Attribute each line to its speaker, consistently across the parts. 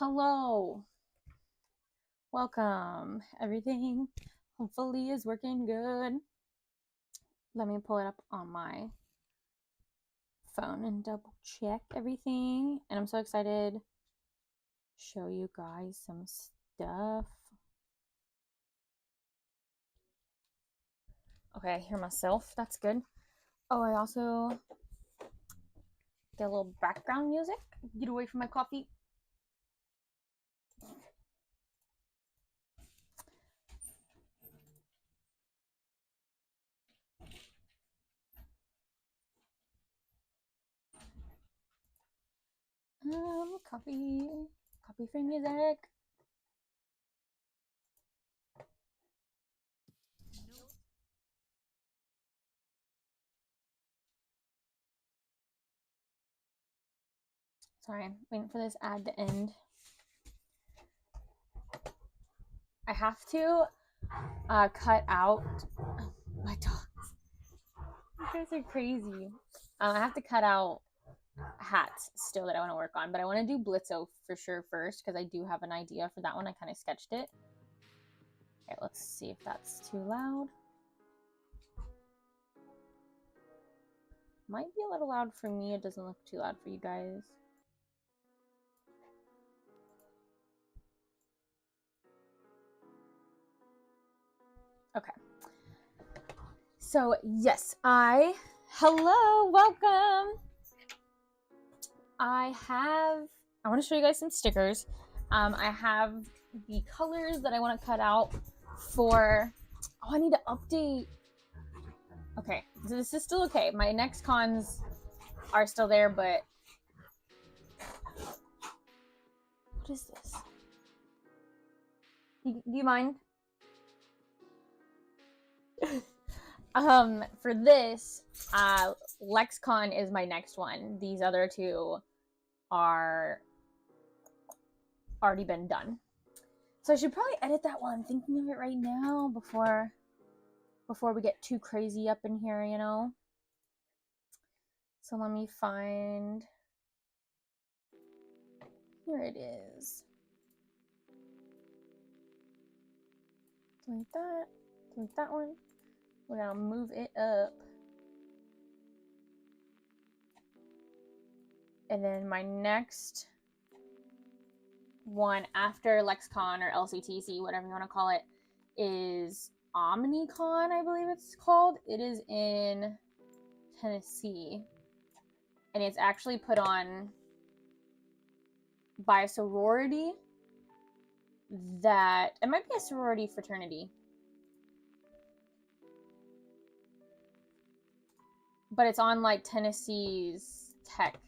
Speaker 1: Hello, welcome. Everything hopefully is working good. Let me pull it up on my phone and double check everything. And I'm so excited to show you guys some stuff. Okay, I hear myself. That's good. Oh, I also get a little background music. Get away from my coffee. Coffee free music. Sorry, I'm waiting for this ad to end. I have to cut out my dogs. You guys are crazy. I have to cut out hats still that I want to work on, but I want to do Blitzo for sure first because I do have an idea for that one. I kind of sketched it. Okay, let's see if that's too loud. Might be a little loud for me. It doesn't look too loud for you guys. Okay. So yes, hello, welcome. I want to show you guys some stickers. I have the colors that I want to cut out for, I need to update. Okay, so this is still okay. My next cons are still there, but what is this? Do you mind? For this, LexCon is my next one. These other two are already been done. So I should probably edit that while I'm thinking of it right now before we get too crazy up in here, you know? So let me find, here it is. Delete that one. We're gonna move it up. And then my next one after LexCon or LCTC, whatever you want to call it, is OmniCon, I believe it's called. It is in Tennessee. And it's actually put on by a sorority that, it might be a sorority fraternity, but it's on like Tennessee's Tech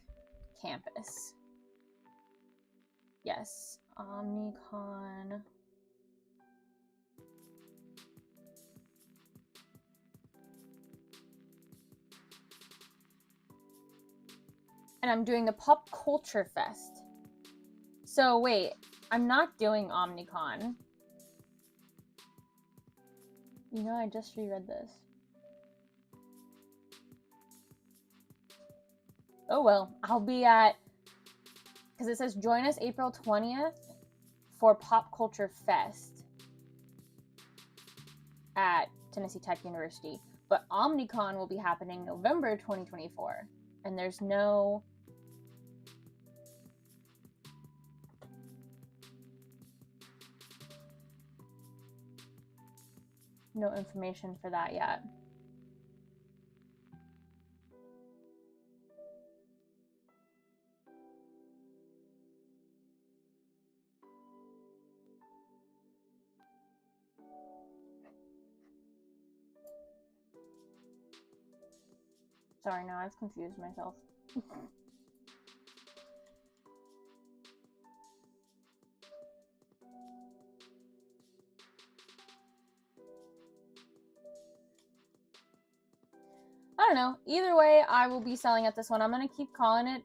Speaker 1: campus. Yes, OmniCon. And I'm doing the Pop Culture Fest. So wait, I'm not doing OmniCon. You know, I just reread this. Oh well, I'll be at, because it says join us April 20th for Pop Culture Fest at Tennessee Tech University. But OmniCon will be happening November 2024. And there's no information for that yet. Sorry, now I've confused myself. I don't know. Either way, I will be selling at this one. I'm going to keep calling it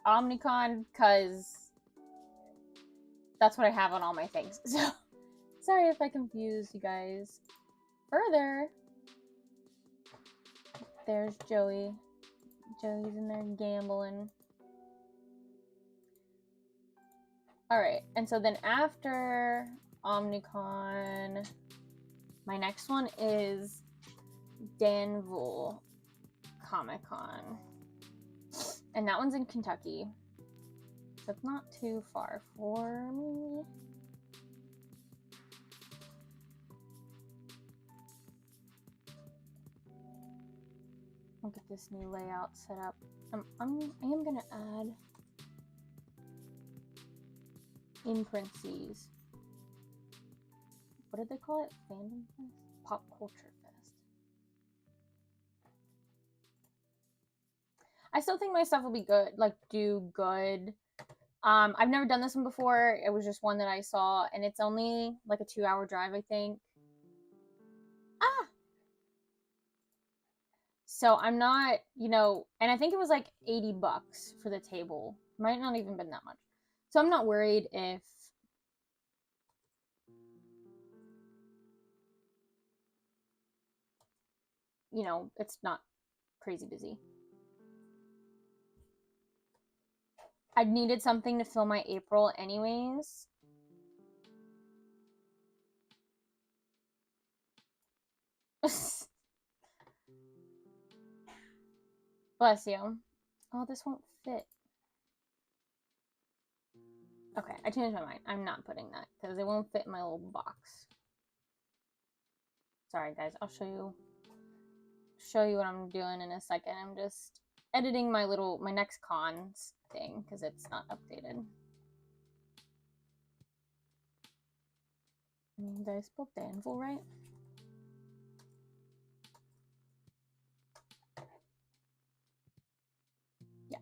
Speaker 1: OmniCon because that's what I have on all my things. So, sorry if I confused you guys further. There's Joey. Joey's in there gambling. All right, and so then after Omnicon, my next one is Danville Comic Con, and that one's in Kentucky, so it's not too far for me. I'll get this new layout set up. I am gonna add in parentheses, what did they call it? Fandom Fest? Pop Culture Fest. I still think my stuff will be good, like do good. I've never done this one before. It was just one that I saw, and it's only like a 2-hour drive, I think. So I'm not, you know, and I think it was like $80 for the table. Might not even been that much. So I'm not worried if, you know, it's not crazy busy. I needed something to fill my April anyways. Bless you. Oh, this won't fit. Okay, I changed my mind. I'm not putting that because it won't fit in my little box. Sorry guys, I'll show you what I'm doing in a second. I'm just editing my next cons thing because it's not updated. Did I spell Danville right? Yeah.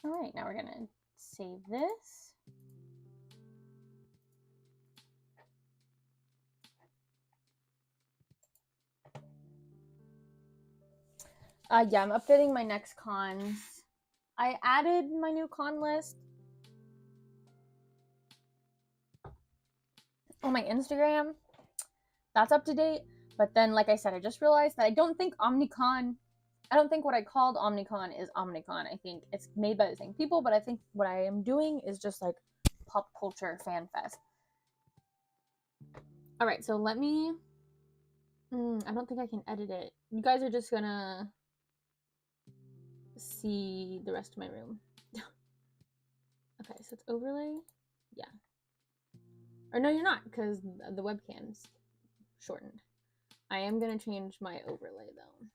Speaker 1: All right, now we're gonna save this. Yeah, I'm updating my next cons. I added my new con list on my Instagram. That's up to date. But then, like I said, I just realized that I don't think what I called Omnicon is Omnicon. I think it's made by the same people, but I think what I am doing is just like pop culture fan fest. All right, so let me, I don't think I can edit it. You guys are just gonna see the rest of my room. Okay, so it's overlay. Yeah. Or no, you're not, because the webcam's shortened. I am gonna change my overlay though.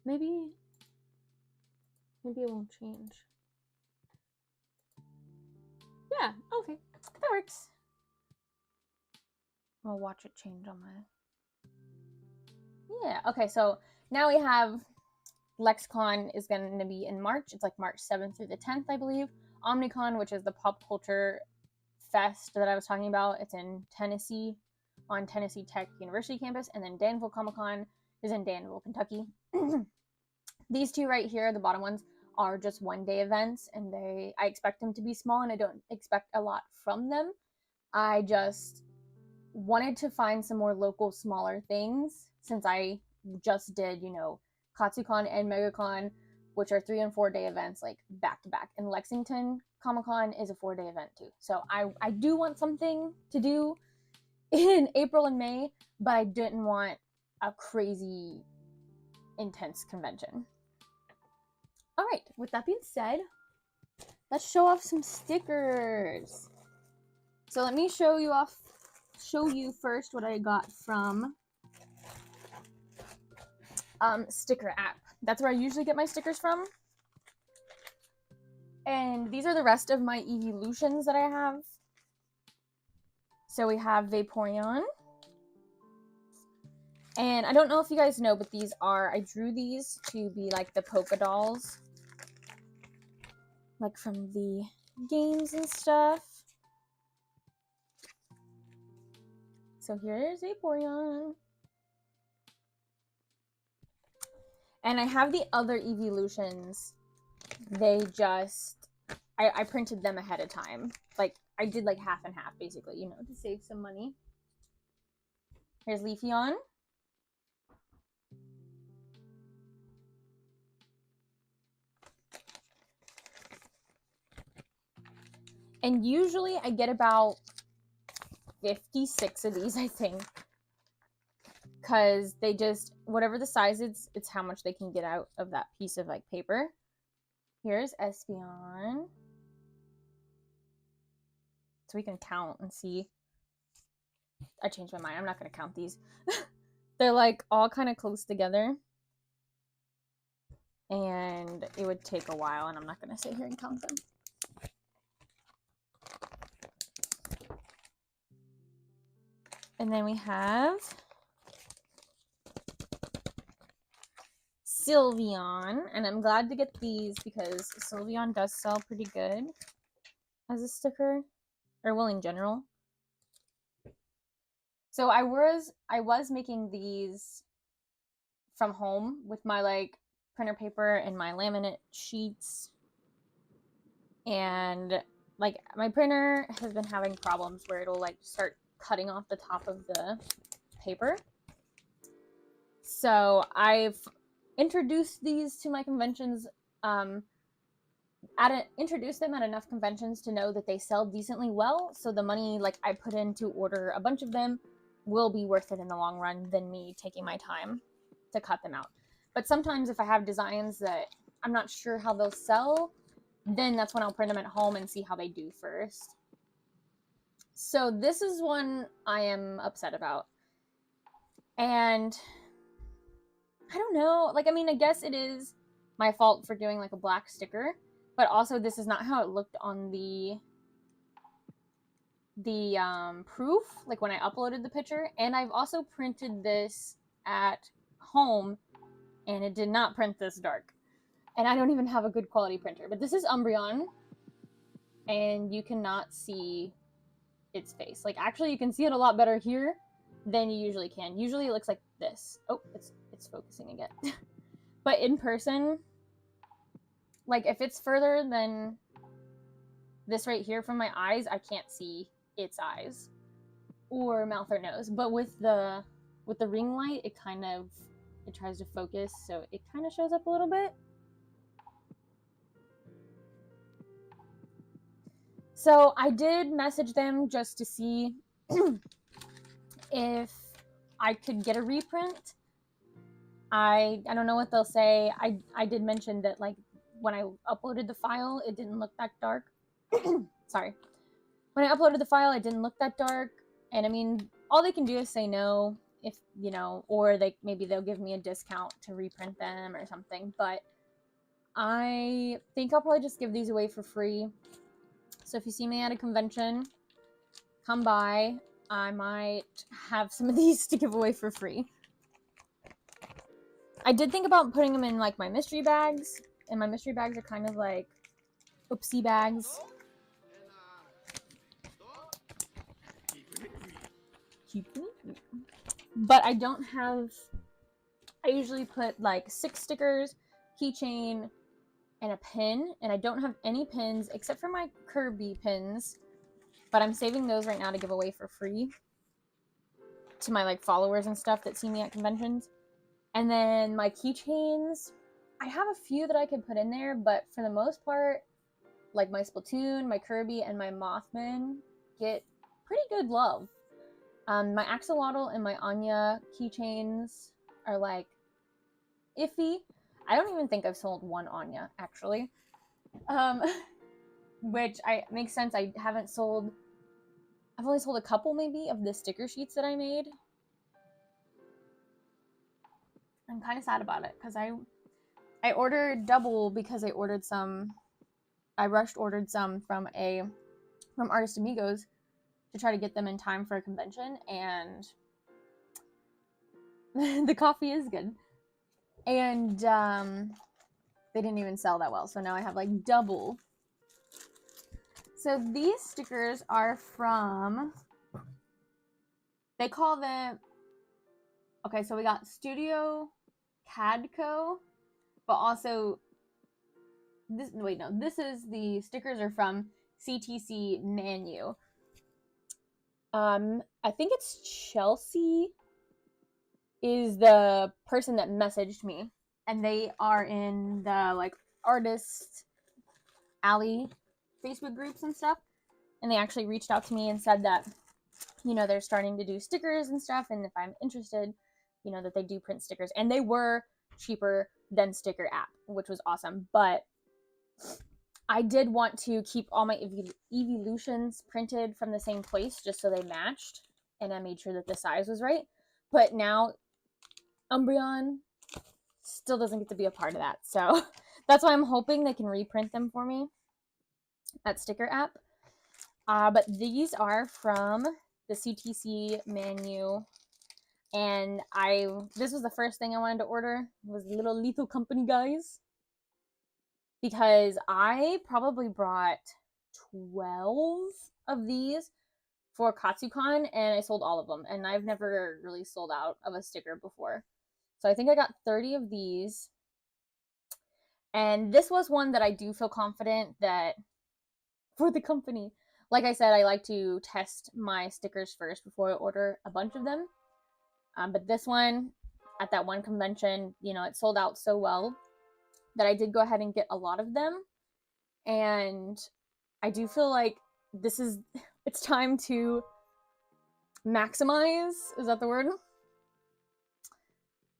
Speaker 1: Maybe it won't change. Yeah, okay, that works. I'll watch it change on my. Yeah, okay, so now we have LexCon is going to be in March. It's like March 7th through the 10th, I believe. Omnicon, which is the pop culture fest that I was talking about, it's in Tennessee, on Tennessee Tech University campus. And then Danville Comic Con is in Danville, Kentucky. These two right here, the bottom ones, are just one-day events, and I expect them to be small, and I don't expect a lot from them. I just wanted to find some more local, smaller things since I just did, you know, KatsuCon and MegaCon, which are 3 and 4 day events, like back to back. And Lexington Comic Con is a 4-day event too. So I do want something to do in April and May, but I didn't want a crazy intense convention. All right, with that being said, let's show off some stickers. So let me show you first what I got from Sticker app. That's where I usually get my stickers from. And these are the rest of my evolutions that I have. So we have Vaporeon. And I don't know if you guys know, but I drew these to be like the polka dolls. Like from the games and stuff. So here's Vaporeon. And I have the other evolutions. They just, I printed them ahead of time. Like, I did like half and half, basically, you know, to save some money. Here's Leafeon. And usually I get about 56 of these, I think. Because they just, whatever the size it's how much they can get out of that piece of like paper. Here's Espion. So we can count and see. I changed my mind. I'm not going to count these. They're like all kind of close together. And it would take a while, and I'm not going to sit here and count them. And then we have Sylveon, and I'm glad to get these because Sylveon does sell pretty good as a sticker, or well, in general. So I was making these from home with my like printer paper and my laminate sheets, and like my printer has been having problems where it'll like start cutting off the top of the paper. So I've introduced these to my conventions, introduced them at enough conventions to know that they sell decently well, so the money like I put in to order a bunch of them will be worth it in the long run than me taking my time to cut them out. But sometimes if I have designs that I'm not sure how they'll sell, then that's when I'll print them at home and see how they do first. So this is one I am upset about. And I don't know, like, I mean, I guess it is my fault for doing like a black sticker, but also this is not how it looked on the proof, like when I uploaded the picture. And I've also printed this at home and it did not print this dark. And I don't even have a good quality printer, but this is Umbreon and you cannot see its face. Like actually you can see it a lot better here than you usually can. Usually it looks like this. Oh, it's focusing again. But in person, like if it's further than this right here from my eyes, I can't see its eyes or mouth or nose. But with the ring light, it tries to focus, so it kind of shows up a little bit. So I did message them just to see if I could get a reprint. I don't know what they'll say. I did mention that like when I uploaded the file, it didn't look that dark. Sorry. When I uploaded the file, it didn't look that dark. And I mean, all they can do is say no, if, you know, or maybe they'll give me a discount to reprint them or something. But I think I'll probably just give these away for free. So if you see me at a convention, come by. I might have some of these to give away for free. I did think about putting them in like my mystery bags, and my mystery bags are kind of like oopsie bags. But I don't have, I usually put like 6 stickers, keychain, and a pin, and I don't have any pins except for my Kirby pins, but I'm saving those right now to give away for free to my like followers and stuff that see me at conventions. And then my keychains, I have a few that I could put in there, but for the most part, like my Splatoon, my Kirby, and my Mothman get pretty good love. My Axolotl and my Anya keychains are like iffy. I don't even think I've sold one Anya, actually. Which makes sense. I've only sold a couple maybe of the sticker sheets that I made. I'm kind of sad about it because I ordered double because I ordered some, I ordered some from Artist Amigos to try to get them in time for a convention, and the coffee is good. And they didn't even sell that well, so now I have like double. So these stickers are from, they call them, okay, so we got Studio Cadco, but also this is the stickers are from CTC Manu. I think it's Chelsea is the person that messaged me, and they are in the like Artist Alley Facebook groups and stuff. And they actually reached out to me and said that, you know, they're starting to do stickers and stuff, and if I'm interested, you know, that they do print stickers. And they were cheaper than Sticker App, which was awesome. But I did want to keep all my evolutions printed from the same place just so they matched, and I made sure that the size was right. But now Umbreon still doesn't get to be a part of that, so that's why I'm hoping they can reprint them for me at Sticker App. But these are from the CTC menu, and this was the first thing I wanted to order, was little Lethal Company guys, because I probably brought 12 of these for KatsuCon, and I sold all of them, and I've never really sold out of a sticker before. So I think I got 30 of these, and this was one that I do feel confident that for the company. Like I said, I like to test my stickers first before I order a bunch of them. But this one, at that one convention, you know, it sold out so well that I did go ahead and get a lot of them. And I do feel like it's time to maximize, is that the word?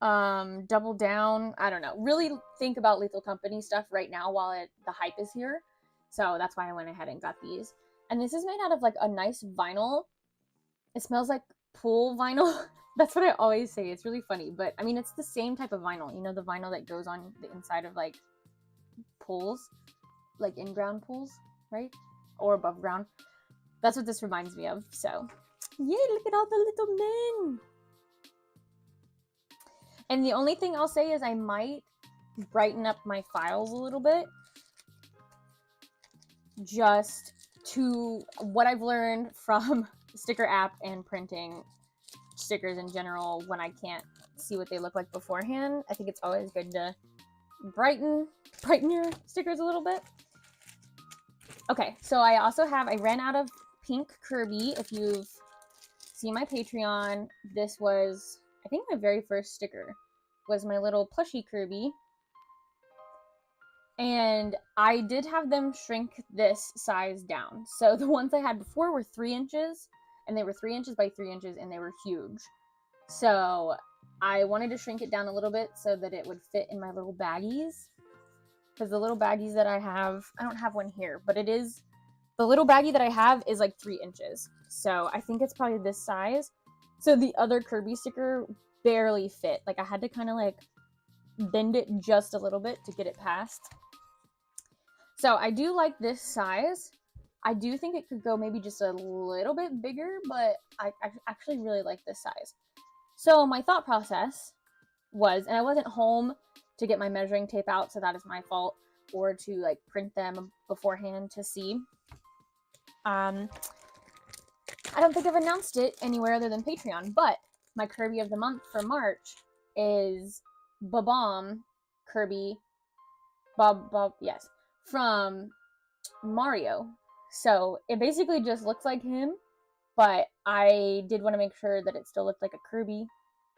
Speaker 1: Double down, I don't know. Really think about Lethal Company stuff right now while the hype is here. So that's why I went ahead and got these. And this is made out of like a nice vinyl. It smells like pool vinyl. That's what I always say. It's really funny. But I mean, it's the same type of vinyl. You know, the vinyl that goes on the inside of like pools, like in-ground pools, right? Or above ground. That's what this reminds me of. So, yay, look at all the little men. And the only thing I'll say is I might brighten up my files a little bit. Just to what I've learned from Sticker App and printing stickers in general when I can't see what they look like beforehand. I think it's always good to brighten your stickers a little bit. Okay, so I ran out of pink Kirby. If you've seen my Patreon, this was, I think, my very first sticker was my little plushie Kirby. And I did have them shrink this size down. So the ones I had before were 3 inches, and they were 3 inches by 3 inches, and they were huge. So I wanted to shrink it down a little bit so that it would fit in my little baggies. Because the little baggies that I have, I don't have one here, but the little baggie that I have is like 3 inches. So I think it's probably this size. So the other Kirby sticker barely fit. Like I had to kind of like bend it just a little bit to get it past. So I do like this size. I do think it could go maybe just a little bit bigger, but I actually really like this size. So my thought process was, and I wasn't home to get my measuring tape out, so that is my fault, or to like print them beforehand to see. I don't think I've announced it anywhere other than Patreon, but my Kirby of the month for March is Bob-omb Kirby, yes, from Mario. So it basically just looks like him, but I did want to make sure that it still looked like a Kirby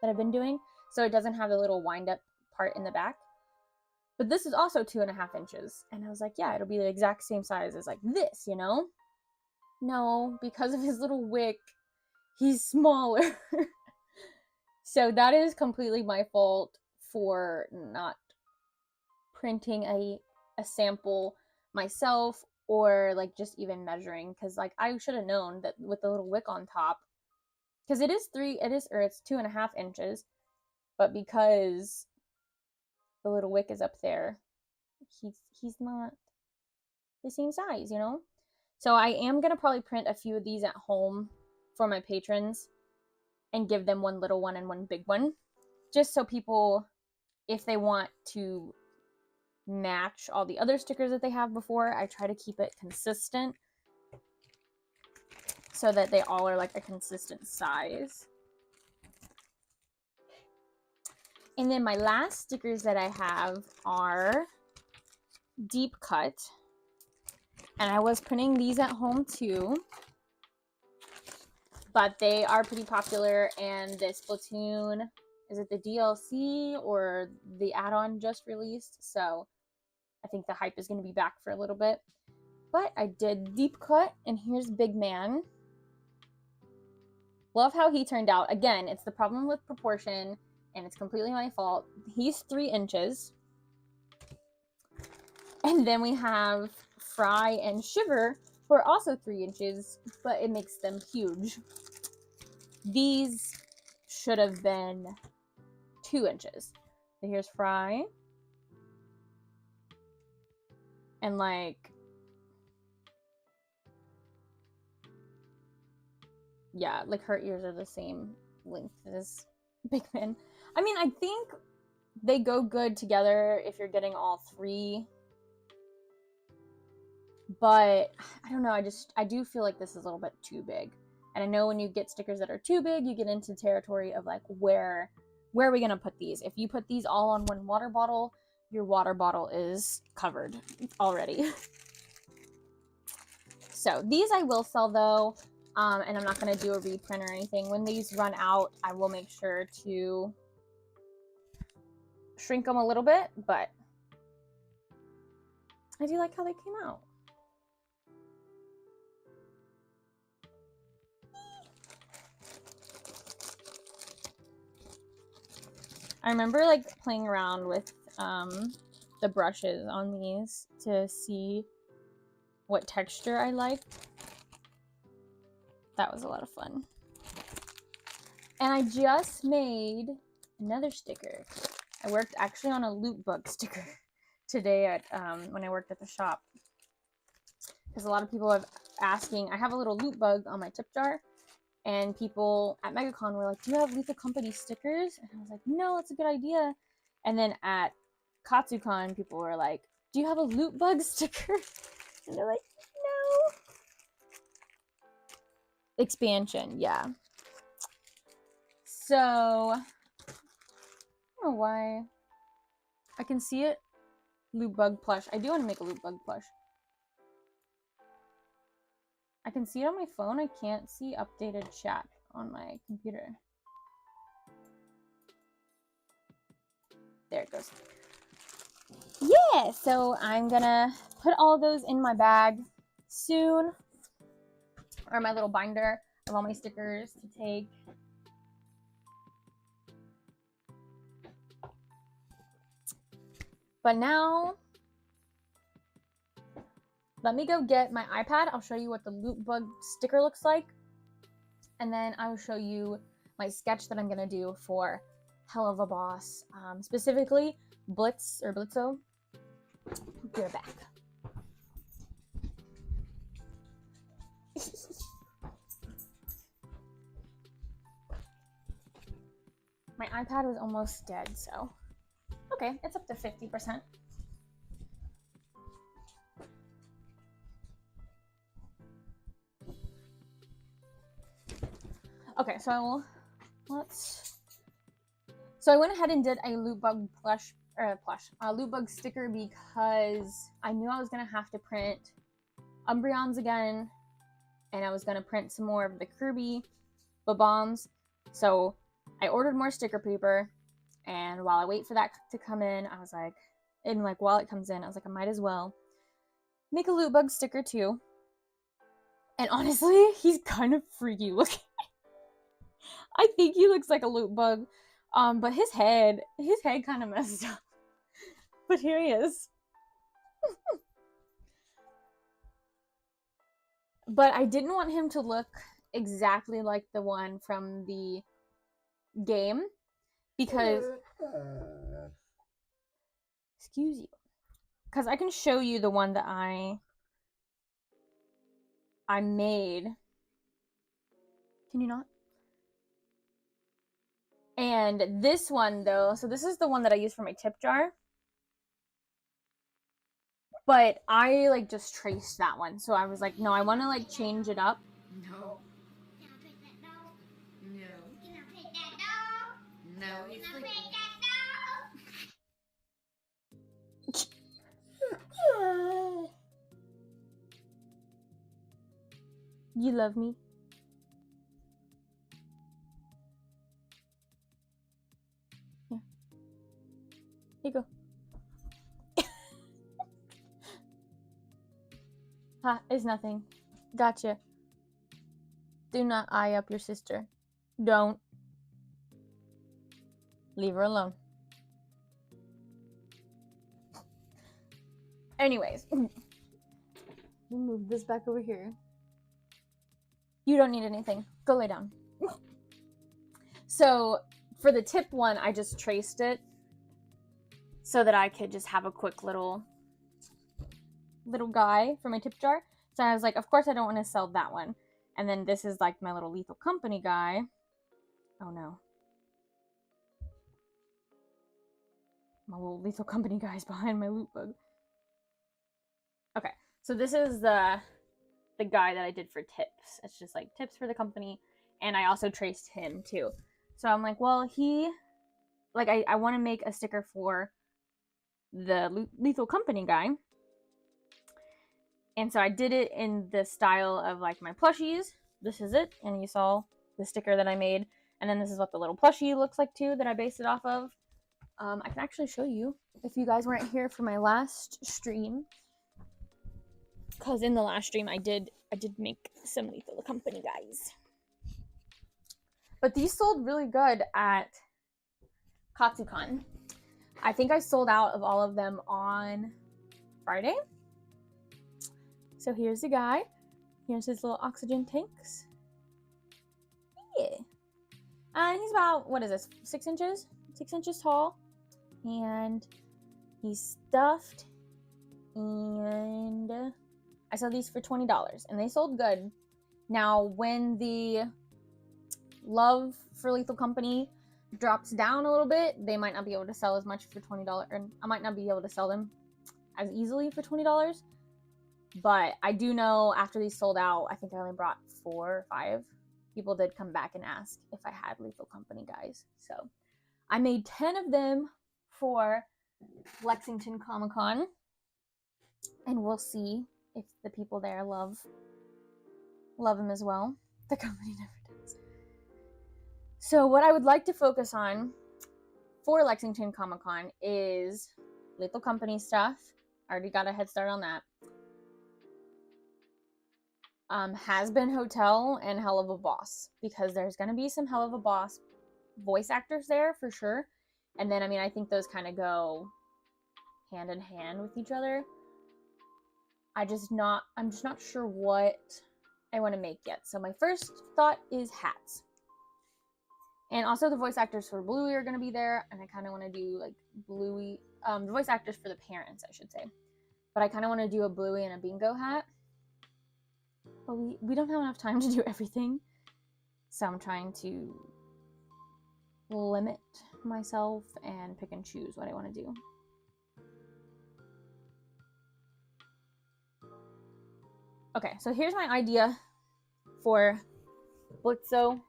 Speaker 1: that I've been doing, so it doesn't have the little wind-up part in the back. But this is also 2.5 inches, and I was like, yeah, it'll be the exact same size as like this, you know? No, because of his little wick, he's smaller. So that is completely my fault for not printing a sample myself, or like just even measuring, because like I should have known that with the little wick on top, because it's 2.5 inches, but because the little wick is up there, he's not the same size, you know? So I am gonna probably print a few of these at home for my patrons and give them one little one and one big one, just so people, if they want to match all the other stickers that they have before, I try to keep it consistent so that they all are like a consistent size. And then my last stickers that I have are deep cut, and I was printing these at home too, but they are pretty popular, and this Splatoon, is it the DLC or the add-on just released? So I think the hype is going to be back for a little bit. But I did deep cut, and here's Big Man. Love how he turned out. Again, it's the problem with proportion, and it's completely my fault. He's 3 inches. And then we have Fry and Shiver, who are also 3 inches, but it makes them huge. These should have been 2 inches. So here's Fry. And like, yeah, like her ears are the same length as Big Man. I mean, I think they go good together if you're getting all 3. But I don't know, I do feel like this is a little bit too big. And I know when you get stickers that are too big, you get into territory of like, where are we gonna put these? If you put these all on one water bottle, your water bottle is covered already. So these I will sell though, and I'm not gonna do a reprint or anything. When these run out, I will make sure to shrink them a little bit, but I do like how they came out. I remember like playing around with the brushes on these to see what texture I liked. That was a lot of fun. And I just made another sticker. I worked actually on a loot bug sticker today at when I worked at the shop. Because a lot of people have asking, I have a little loot bug on my tip jar. And people at MegaCon were like, do you have Lethal Company stickers? And I was like, no, that's a good idea. And then at KatsuCon, people were like, do you have a loot bug sticker? And they're like, no. Expansion, yeah. So, I don't know why. I can see it. Loot bug plush. I do want to make a loot bug plush. I can see it on my phone. I can't see updated chat on my computer. There it goes. Yeah, so I'm gonna put all those in my bag soon. Or my little binder of all my stickers to take. But now, let me go get my iPad. I'll show you what the loot bug sticker looks like. And then I will show you my sketch that I'm going to do for Helluva Boss. Specifically, Blitz or Blitzo. Be right back. My iPad was almost dead, so... Okay, it's up to 50%. Okay, so I went ahead and did a loot bug loot bug sticker because I knew I was gonna have to print Umbreons again, and I was gonna print some more of the Kirby bombs. So I ordered more sticker paper, and while I wait for that to come in, I was like, while it comes in, I was like, I might as well make a loot bug sticker too. And honestly, he's kind of freaky looking. I think he looks like a loot bug. But his head kind of messed up. But here he is. But I didn't want him to look exactly like the one from the game because... Excuse you. Because I can show you the one that I made. Can you not? And this one, though, so this is the one that I use for my tip jar. But I, like, just traced that one. So I was like, no, I want to, like, change it up.
Speaker 2: No. Can I pick that doll? No. Can I pick that doll? No. Can I pick that doll?
Speaker 1: You love me? Here. Here you go. Ha, it's nothing. Gotcha. Do not eye up your sister. Don't. Leave her alone. Anyways. We'll move this back over here. You don't need anything. Go lay down. So, for the tip one, I just traced it so that I could just have a quick little guy for my tip jar. So I was like, of course I don't want to sell that one. And then this is like my little Lethal Company guy. Oh no. My little Lethal Company guy is behind my loot bug. Okay, so this is the guy that I did for tips. It's just like tips for the company. And I also traced him too. So I'm like, well, I want to make a sticker for the Lethal Company guy. And so I did it in the style of like my plushies. This is it. And you saw the sticker that I made. And then this is what the little plushie looks like too that I based it off of. I can actually show you if you guys weren't here for my last stream. Because in the last stream I did make some Lethal Company guys. But these sold really good at Katsucon. I think I sold out of all of them on Friday. So here's the guy. Here's his little oxygen tanks. Yeah. And he's about, what is this, 6 inches? 6 inches tall. And he's stuffed. And I sold these for $20. And they sold good. Now, when the love for Lethal Company drops down a little bit, they might not be able to sell as much for $20. Or I might not be able to sell them as easily for $20. But I do know after these sold out, I think I only brought 4 or 5. People did come back and ask if I had Lethal Company guys. So I made 10 of them for Lexington Comic-Con. And we'll see if the people there love them as well. The company never does. So what I would like to focus on for Lexington Comic-Con is Lethal Company stuff. I already got a head start on that. Has Been Hotel and Helluva Boss, because there's going to be some Helluva Boss voice actors there for sure. And then, I mean, I think those kind of go hand in hand with each other. I'm just not sure what I want to make yet. So my first thought is hats. And also the voice actors for Bluey are going to be there. And I kind of want to do like Bluey, the voice actors for the parents, I should say. But I kind of want to do a Bluey and a Bingo hat. But we don't have enough time to do everything. So I'm trying to limit myself and pick and choose what I want to do. Okay, so here's my idea for Blitzo.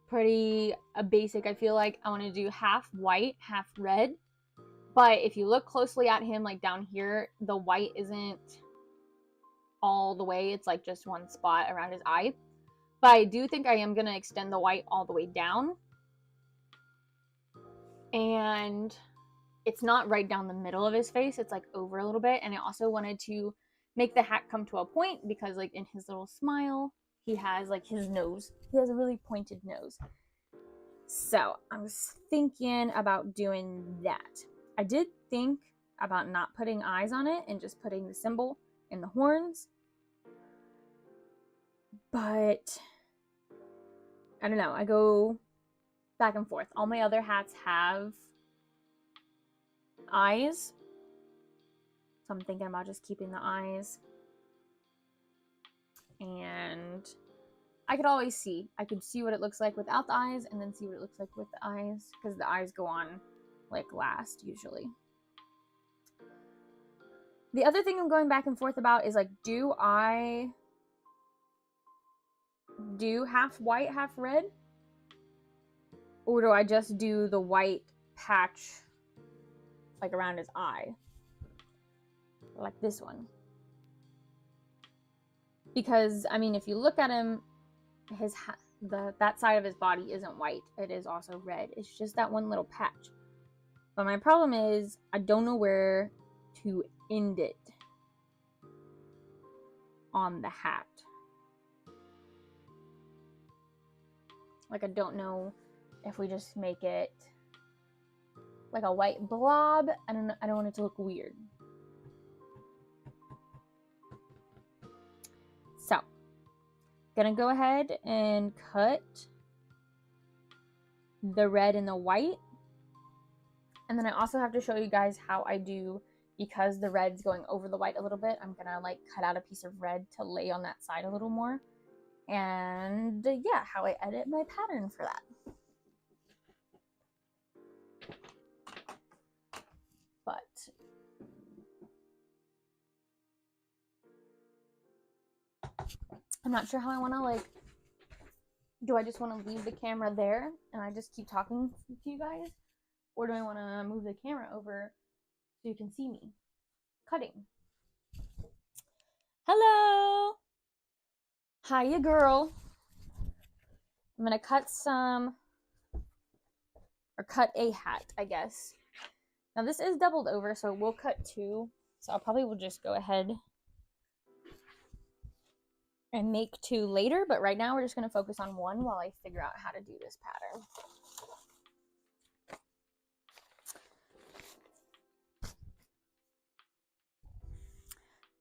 Speaker 1: Pretty basic. I feel like I want to do half white, half red. But if you look closely at him, like down here, the white isn't all the way. It's like just one spot around his eye. But I do think I am going to extend the white all the way down. And it's not right down the middle of his face. It's like over a little bit. And I also wanted to make the hat come to a point because like in his little smile, he has like his nose. He has a really pointed nose. So I was thinking about doing that. I did think about not putting eyes on it and just putting the symbol in the horns. But I don't know. I go back and forth. All my other hats have eyes. So I'm thinking about just keeping the eyes. And I could always see. I could see what it looks like without the eyes and then see what it looks like with the eyes. Because the eyes go on like last usually. The other thing I'm going back and forth about is like, do I do half white, half red? Or do I just do the white patch like around his eye? Like this one. Because, I mean, if you look at him, that side of his body isn't white. It is also red. It's just that one little patch. But my problem is I don't know where to end it on the hat. Like, I don't know if we just make it like a white blob. I don't want it to look weird. So, gonna go ahead and cut the red and the white. And then I also have to show you guys how I do, because the red's going over the white a little bit, I'm gonna like cut out a piece of red to lay on that side a little more. And yeah, how I edit my pattern for that. But I'm not sure how I want to, like, do I just want to leave the camera there and I just keep talking to you guys? Or do I want to move the camera over so you can see me cutting? Hello! Hiya, girl. I'm going to cut some, or cut a hat, I guess. Now this is doubled over, so we'll cut two. So I'll probably will just go ahead and make two later, but right now we're just going to focus on one while I figure out how to do this pattern.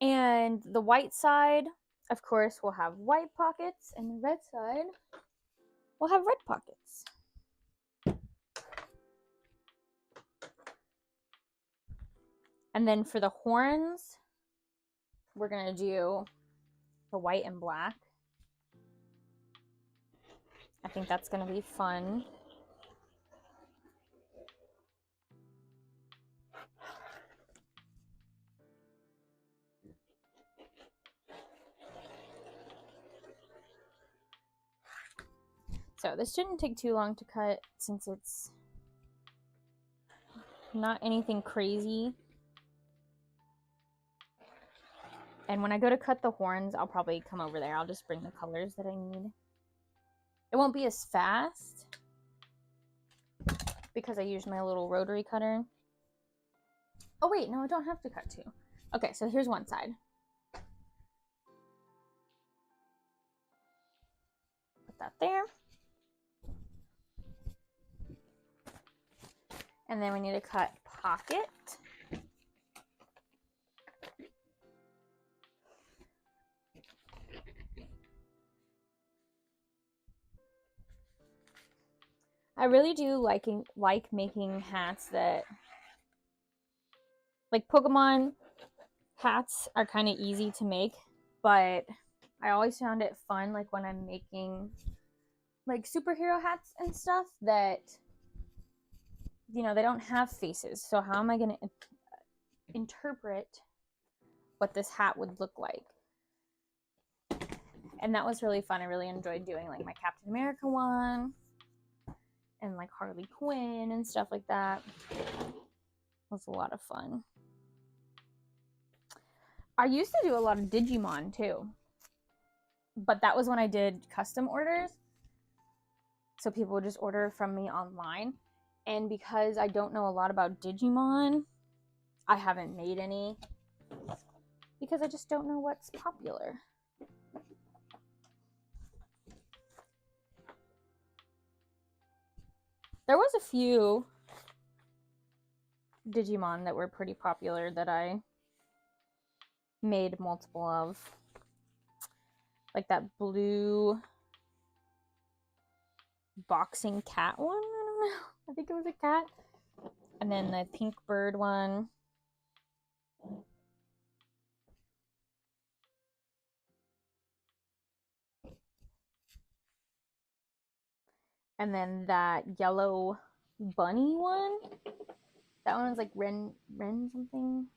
Speaker 1: And the white side, of course, will have white pockets, and the red side will have red pockets. And then for the horns, we're going to do the white and black. I think that's going to be fun. So this shouldn't take too long to cut since it's not anything crazy. And when I go to cut the horns, I'll probably come over there. I'll just bring the colors that I need. It won't be as fast because I used my little rotary cutter. Oh wait, no, I don't have to cut two. Okay, so here's one side. Put that there. And then we need to cut pocket. I really do like making hats that, like, Pokemon hats are kind of easy to make, but I always found it fun, like, when I'm making, like, superhero hats and stuff that, you know, they don't have faces. So how am I going to interpret what this hat would look like? And that was really fun. I really enjoyed doing, like, my Captain America one and, like, Harley Quinn and stuff like that. It was a lot of fun. I used to do a lot of Digimon too, but that was when I did custom orders. So people would just order from me online. And because I don't know a lot about Digimon, I haven't made any because I just don't know what's popular. There was a few Digimon that were pretty popular that I made multiple of. Like that blue boxing cat one, I don't know. I think it was a cat. And then the pink bird one. And then that yellow bunny one. That one was like Ren something.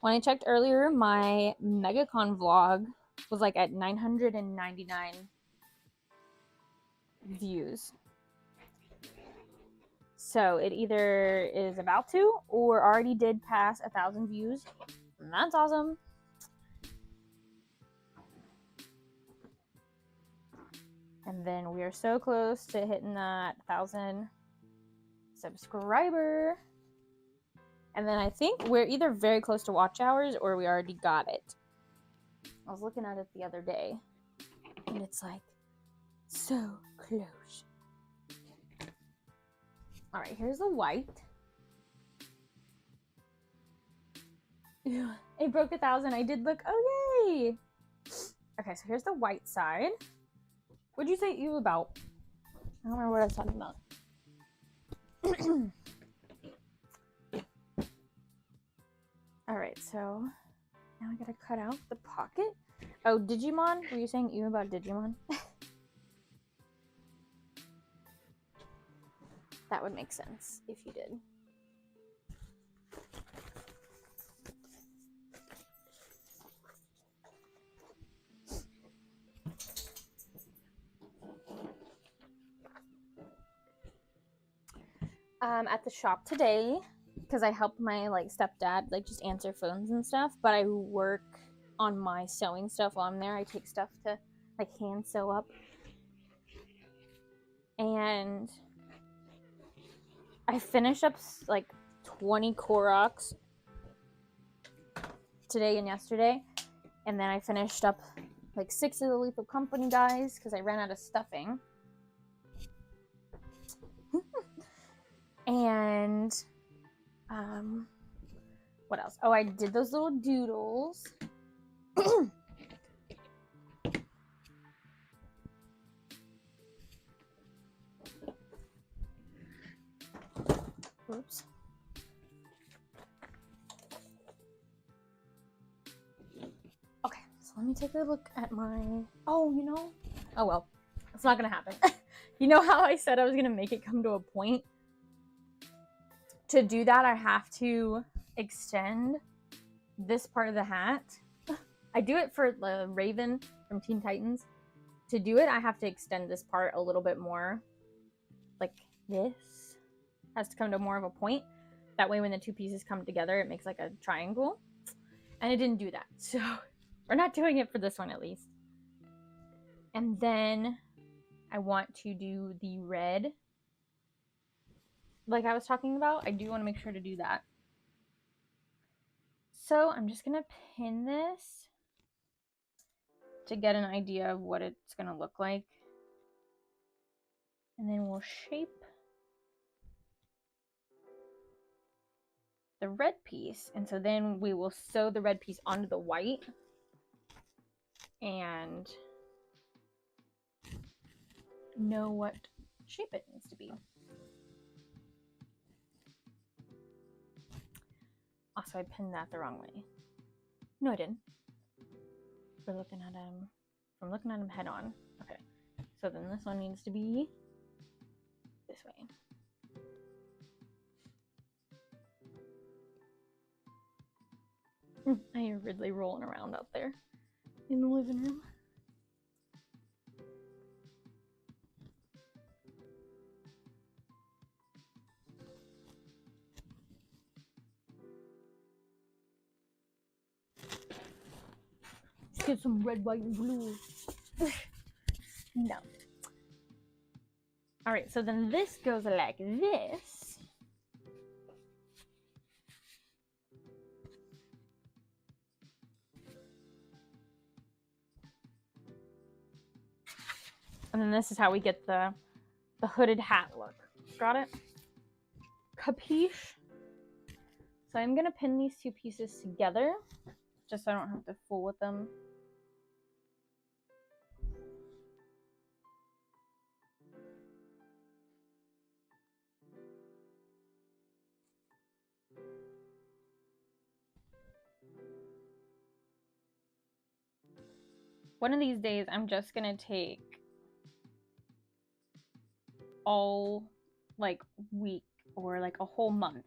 Speaker 1: When I checked earlier, my MegaCon vlog was like at 999 views. So it either is about to or already did pass 1,000 views. And that's awesome. And then we are so close to hitting that 1,000 subscriber. And then I think we're either very close to watch hours or we already got it. I was looking at it the other day and it's like so close. All right, here's the white. It broke 1,000. I did look. Oh, yay. Okay, so here's the white side. What'd you say you about? I don't remember what I was talking about. All right, so now I gotta cut out the pocket. Oh, Digimon? Were you saying you about Digimon? That would make sense if you did. At the shop today, because I help my stepdad just answer phones and stuff, but I work on my sewing stuff while I'm there. I take stuff to hand sew up, and I finished up 20 Koroks today and yesterday, and then I finished up 6 of the Lethal Company guys because I ran out of stuffing. And what else? Oh, I did those little doodles. Oops. Okay, so let me take a look at my... Oh, oh well, it's not gonna happen. You know how I said I was gonna make it come to a point? To do that, I have to extend this part of the hat. I do it for the Raven from Teen Titans. To do it, I have to extend this part a little bit more. Like this. Has to come to more of a point. That way when the two pieces come together, it makes a triangle. And it didn't do that. So we're not doing it for this one at least. And then I want to do the red. Like I was talking about, I do want to make sure to do that. So I'm just going to pin this to get an idea of what it's going to look like. And then we'll shape the red piece. And so then we will sew the red piece onto the white. And know what shape it needs to be. Also, I pinned that the wrong way. No, I didn't. We're looking at him. I'm looking at him head on. Okay. So then this one needs to be this way. I hear Ridley rolling around out there in the living room. Get some red, white, and blue. No. Alright, so then this goes like this. And then this is how we get the hooded hat look. Got it? Capiche? So I'm going to pin these two pieces together, just so I don't have to fool with them. One of these days, I'm just gonna take all week or a whole month,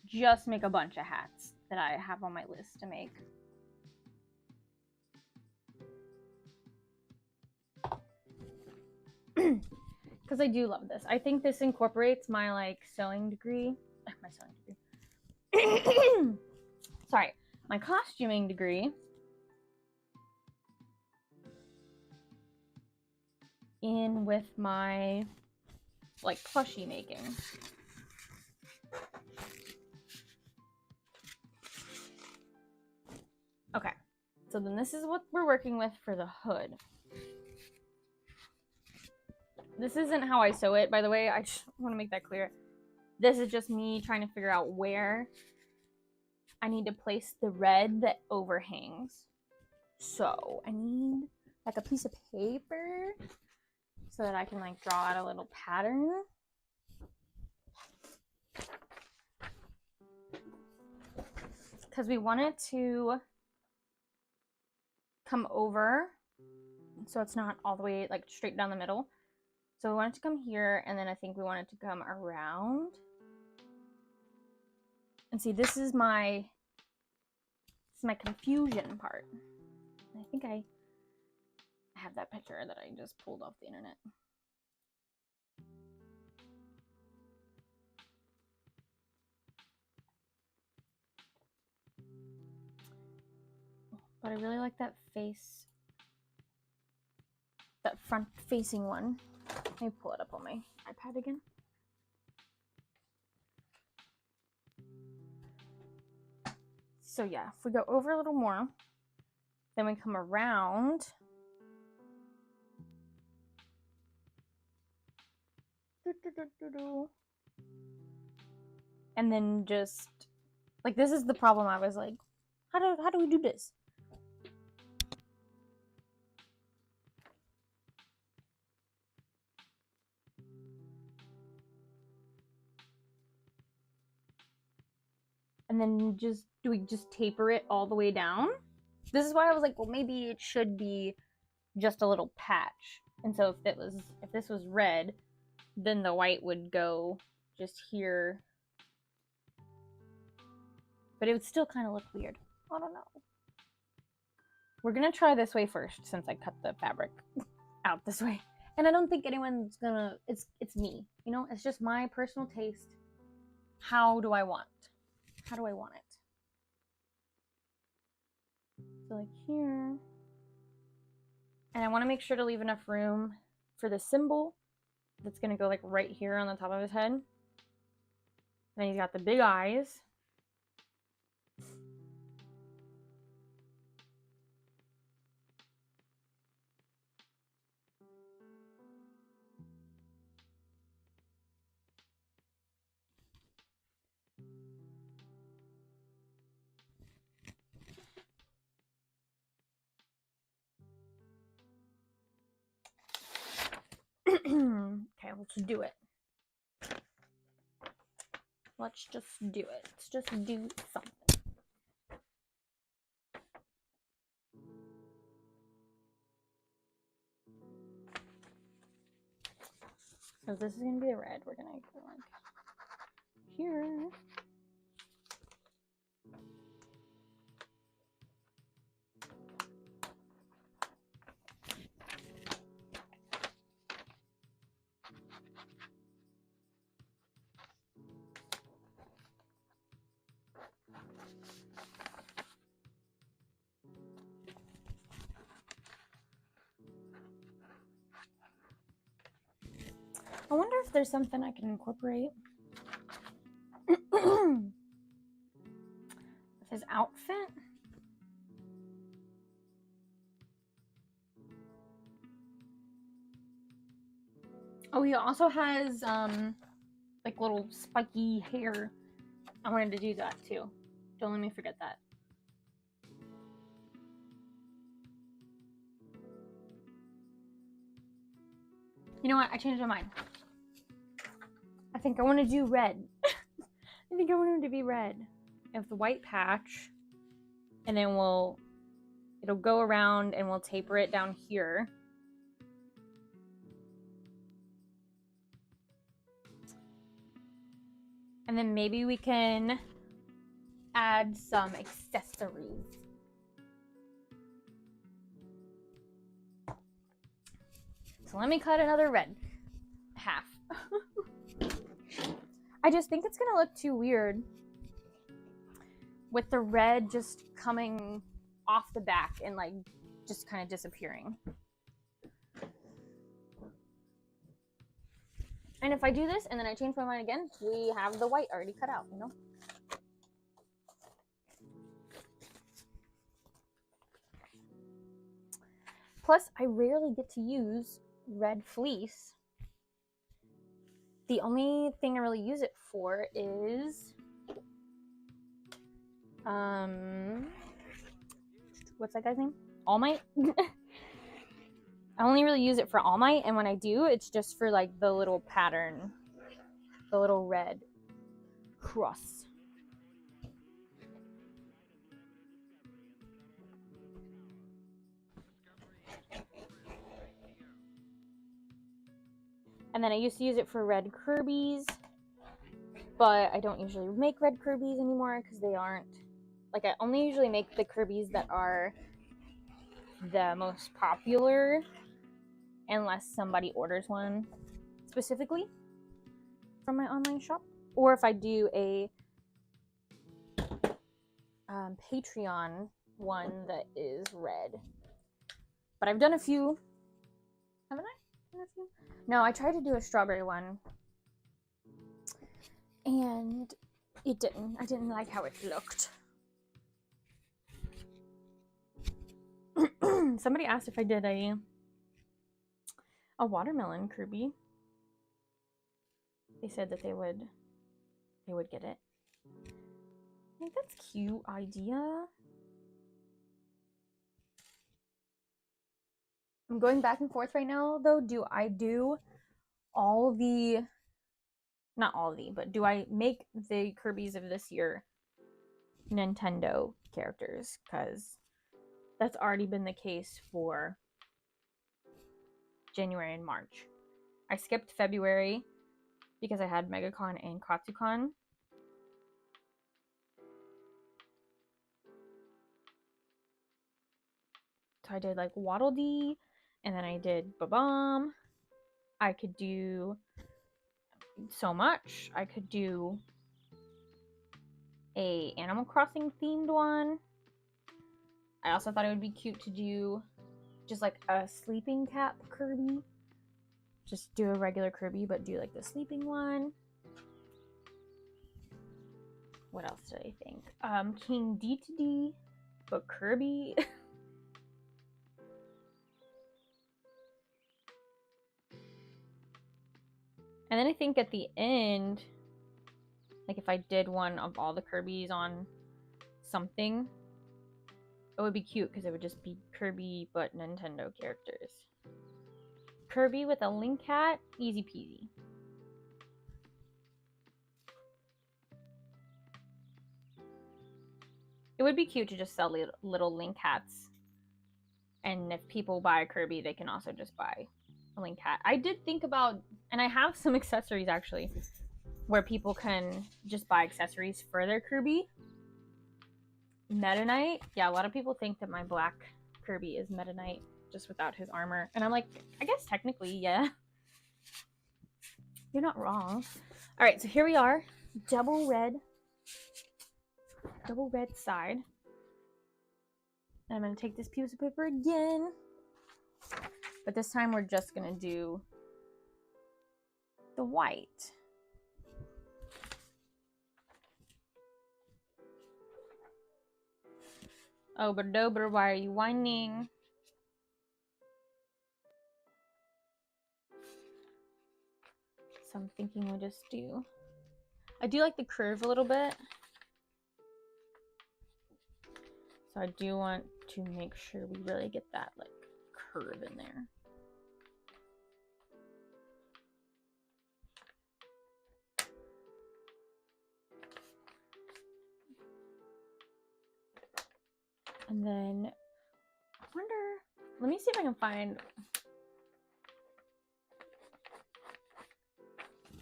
Speaker 1: just make a bunch of hats that I have on my list to make. Because I do love this. I think this incorporates my sewing degree. My sewing degree. Sorry. my costuming degree in with my like plushie making. Okay, so then this is what we're working with for the hood. This isn't how I sew it, by the way. I just want to make that clear. This is just me trying to figure out where I need to place the red that overhangs. So I need like a piece of paper so that I can like draw out a little pattern. Because we want it to come over so it's not all the way like straight down the middle. So we want it to come here, and then I think we want it to come around. And see, this is my confusion part. I think I have that picture that I just pulled off the internet. But I really like that face, that front facing one. Let me pull it up on my iPad again. So yeah, if we go over a little more, then we come around. And then just, like, this is the problem. I was like, how do we do this? And then do we just taper it all the way down? This is why I was like, well, maybe it should be just a little patch. And so if this was red, then the white would go just here. But it would still kind of look weird. I don't know. We're gonna try this way first, since I cut the fabric out this way. And I don't think anyone's gonna, it's me, you know? It's just my personal taste. How do I want it? So like here. And I want to make sure to leave enough room for the symbol that's going to go like right here on the top of his head. And then he's got the big eyes. Okay, let's do it. Let's just do it. Let's just do something. So this is gonna be the red. We're gonna go like here. I wonder if there's something I can incorporate with his outfit. Oh, he also has like little spiky hair. I wanted to do that too. Don't let me forget that. You know what? I changed my mind. I think I want to do red. I think I want him to be red. Of the white patch. And then it'll go around and we'll taper it down here. And then maybe we can add some accessories. So let me cut another red half. I just think it's gonna look too weird with the red just coming off the back and like just kind of disappearing. And if I do this and then I change my mind again, we have the white already cut out, you know? Plus, I rarely get to use red fleece. The only thing I really use it for is, what's that guy's name? All Might? I only really use it for All Might, and when I do, it's just for like the little pattern, the little red cross. And then I used to use it for red Kirby's, but I don't usually make red Kirby's anymore because they aren't, like, I only usually make the Kirby's that are the most popular unless somebody orders one specifically from my online shop, or if I do a Patreon one that is red. But I've done a few, haven't I? Done a few? No, I tried to do a strawberry one and it didn't. I didn't like how it looked. Somebody asked if I did a watermelon Kirby. They said that they would get it. I think that's a cute idea. I'm going back and forth right now though. Do I do all the, not all the, but do I make the Kirby's of this year Nintendo characters? Because that's already been the case for January and March. I skipped February because I had MegaCon and KatsuCon. So I did like Waddle Dee, and then I did Babam. I could do so much. I could do a Animal Crossing themed one. I also thought it would be cute to do just like a sleeping cap Kirby. Just do a regular Kirby, but do like the sleeping one. What else did I think? King D2D, but Kirby. And then I think at the end, like if I did one of all the Kirby's on something, it would be cute because it would just be Kirby but Nintendo characters. Kirby with a Link hat, easy peasy. It would be cute to just sell little Link hats. And if people buy a Kirby, they can also just buy a Link hat. I did think about, and I have some accessories actually, where people can just buy accessories for their Kirby. Meta Knight. Yeah, a lot of people think that my black Kirby is Meta Knight just without his armor. And I'm like, I guess technically, yeah. You're not wrong. All right, so here we are. Double red side. And I'm going to take this piece of paper again. But this time we're just going to do the white. Oh, but why are you whining? So I'm thinking we'll just do... I do like the curve a little bit. So I do want to make sure we really get that like curve in there. And then I wonder, let me see if I can find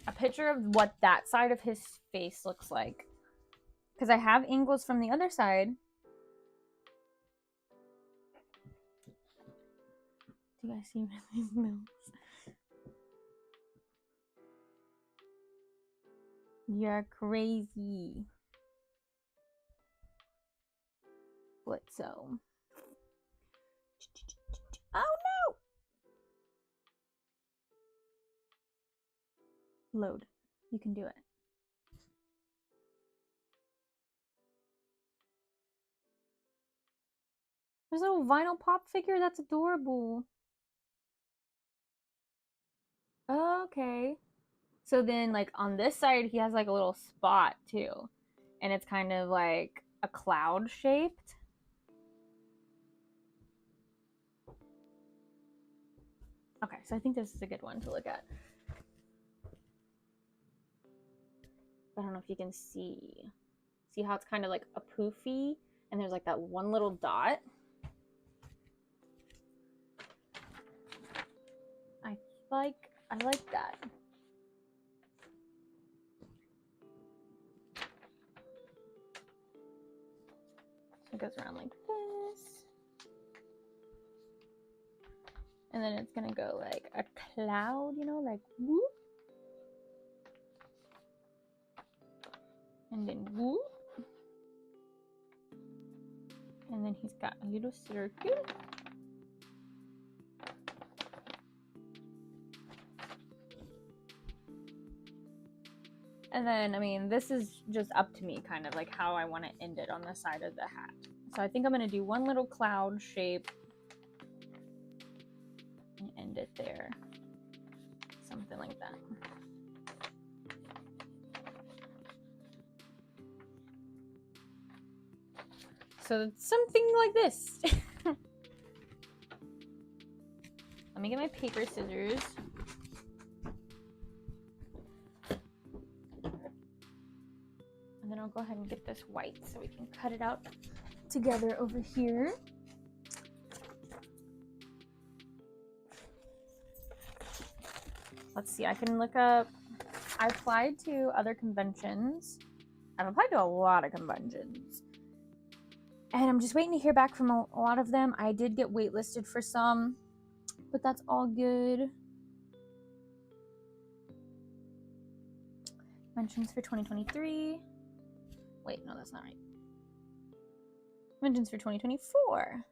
Speaker 1: a picture of what that side of his face looks like. Because I have angles from the other side. Do you guys see his nose? You're crazy. So, oh no! Load. You can do it. There's a little vinyl pop figure. That's adorable. Okay. So then, like, on this side, he has like a little spot too. And it's kind of like a cloud shaped. Okay, so I think this is a good one to look at. I don't know if you can see. See how it's kind of like a poofy and there's like that one little dot. I like that. So it goes around like this. And then it's gonna go like a cloud, you know, like whoop. And then whoop. And then he's got a little circle. And then, I mean, this is just up to me, kind of like how I want to end it on the side of the hat. So I think I'm going to do one little cloud shape and end it there. Something like that. So it's something like this. Let me get my paper scissors. And then I'll go ahead and get this white so we can cut it out together over here. Let's see, I can look up, I applied to other conventions. I've applied to a lot of conventions. And I'm just waiting to hear back from a lot of them. I did get waitlisted for some, but that's all good. Conventions for 2023. Wait, no, that's not right. Conventions for 2024.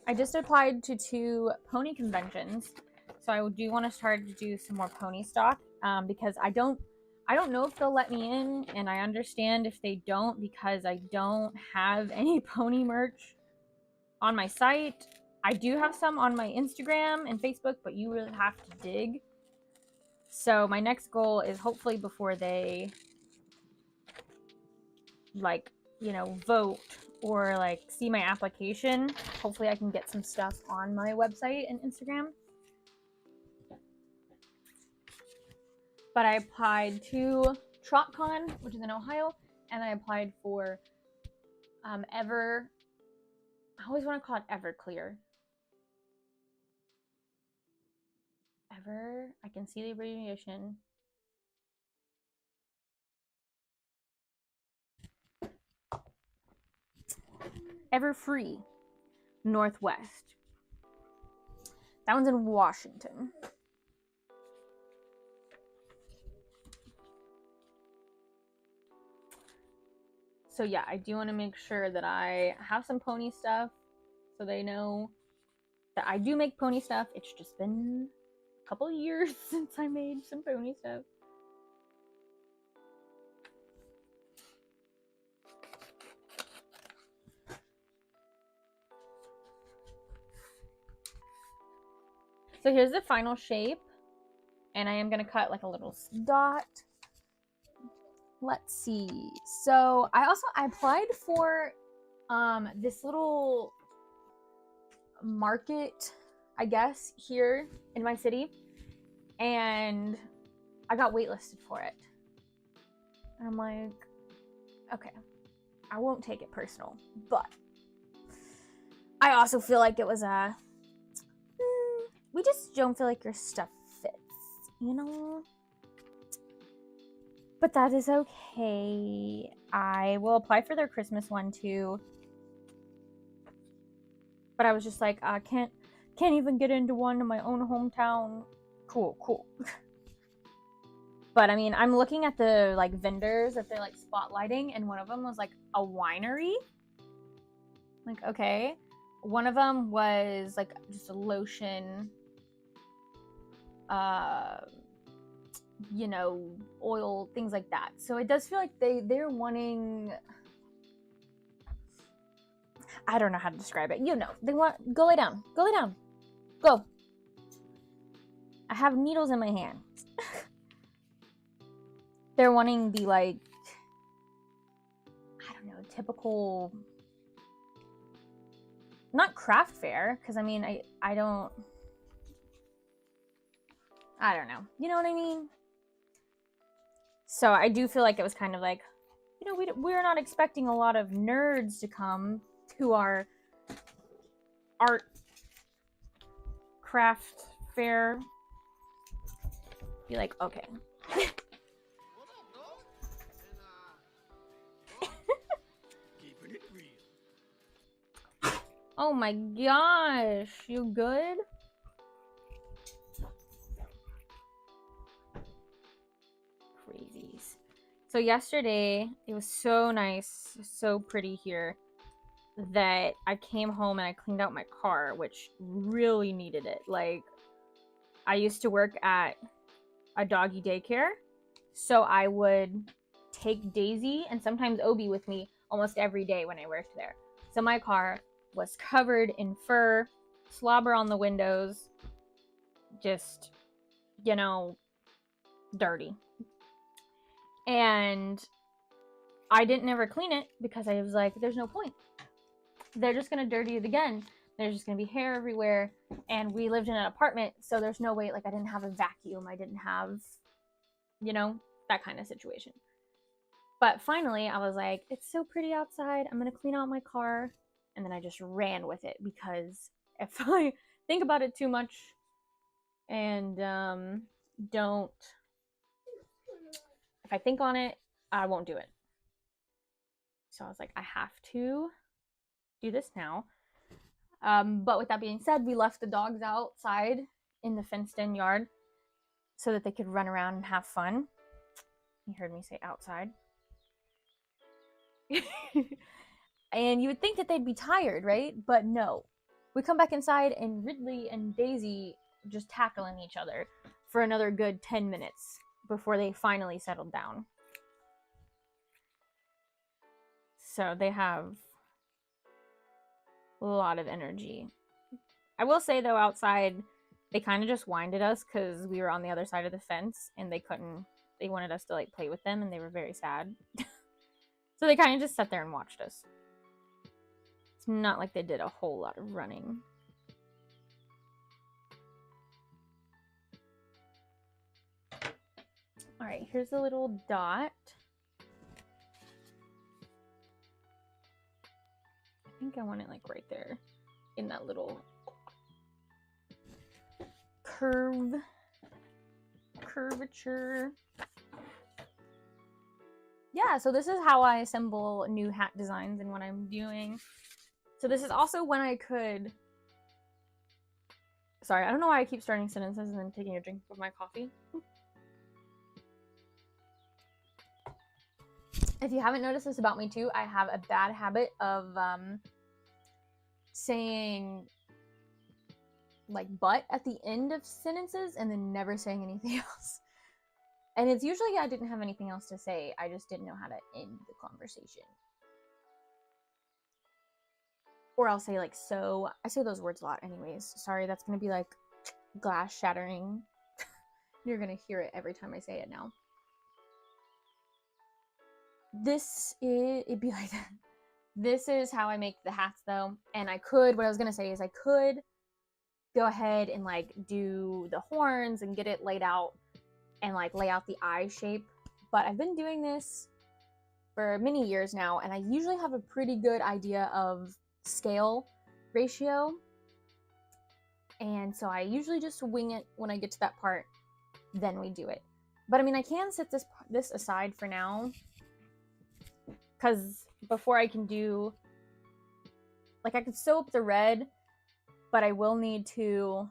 Speaker 1: I just applied to 2 pony conventions, so I do want to start to do some more pony stock because I don't know if they'll let me in, and I understand if they don't because I don't have any pony merch on my site. I do have some on my Instagram and Facebook, but you really have to dig. So my next goal is hopefully before they like, you know, vote or like see my application, hopefully I can get some stuff on my website and Instagram. But I applied to TrotCon, which is in Ohio, and I applied for I always want to call it Everclear. I can see the abbreviation. Everfree Northwest. That one's in Washington. So yeah, I do want to make sure that I have some pony stuff so they know that I do make pony stuff. It's just been a couple years since I made some pony stuff. So here's the final shape, and I am going to cut like a little dot. Let's see. So I applied for this little market, I guess, here in my city, and I got waitlisted for it. And I'm like, okay, I won't take it personal, but I also feel like it was we just don't feel like your stuff fits, you know? But that is okay. I will apply for their Christmas one too. But I was just like, I can't even get into one in my own hometown. Cool. But I mean, I'm looking at the like vendors that they're like spotlighting, and one of them was like a winery. Like, okay. One of them was like just a lotion, you know, oil, things like that. So it does feel like they're wanting, I don't know how to describe it. You know, they want, go lay down, go. I have needles in my hand. They're wanting the like, I don't know, typical, not craft fair, because I mean, I don't know. You know what I mean? So I do feel like it was kind of like, you know, we're not expecting a lot of nerds to come to our art craft fair. Be like, okay.
Speaker 3: Keeping it real.
Speaker 1: Oh my gosh, you good? Crazies. So yesterday, it was so nice, so pretty here, that I came home and I cleaned out my car, which really needed it. Like, I used to work at a doggy daycare, so I would take Daisy and sometimes Obi with me almost every day when I worked there. So my car was covered in fur, slobber on the windows, just, you know, dirty. And I didn't ever clean it because I was like, there's no point. They're just gonna dirty it again. There's just gonna be hair everywhere. And we lived in an apartment, so there's no way, like, I didn't have a vacuum. I didn't have, you know, that kind of situation. But finally, I was like, it's so pretty outside. I'm gonna clean out my car. And then I just ran with it, because if I think about it too much and don't, if I think on it, I won't do it. So I was like, I have to do this now. But with that being said, we left the dogs outside in the fenced-in yard so that they could run around and have fun. You heard me say outside. And you would think that they'd be tired, right? But no. We come back inside and Ridley and Daisy just tackling each other for another good 10 minutes before they finally settled down. So they have a lot of energy. I will say, though, outside, they kind of just whined at us because we were on the other side of the fence and they wanted us to like play with them, and they were very sad. So they kind of just sat there and watched us. It's not like they did a whole lot of running. All right, here's a little dot. I think I want it like right there in that little curvature. Yeah, so this is how I assemble new hat designs and what I'm doing. So this is also when I could... Sorry, I don't know why I keep starting sentences and then taking a drink of my coffee. If you haven't noticed this about me too, I have a bad habit of saying like but at the end of sentences and then never saying anything else. And it's usually I didn't have anything else to say. I just didn't know how to end the conversation. Or I'll say like so. I say those words a lot anyways. Sorry, that's going to be like glass shattering. You're going to hear it every time I say it now. It'd be like that. This is how I make the hats though. And what I was going to say is I could go ahead and like do the horns and get it laid out and like lay out the eye shape. But I've been doing this for many years now, and I usually have a pretty good idea of scale ratio. And so I usually just wing it when I get to that part, then we do it. But I mean, I can set this aside for now, because before I can do, like I could sew up the red, but I will need to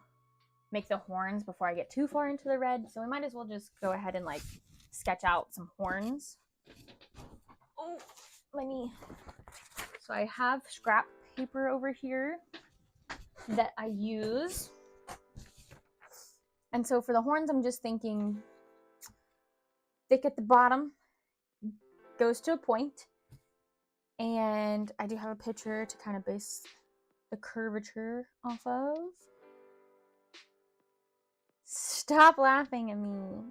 Speaker 1: make the horns before I get too far into the red. So we might as well just go ahead and like sketch out some horns. Oh, my knee. So I have scrap paper over here that I use. And so for the horns, I'm just thinking thick at the bottom, goes to a point. And I do have a picture to kind of base the curvature off of. Stop laughing at me.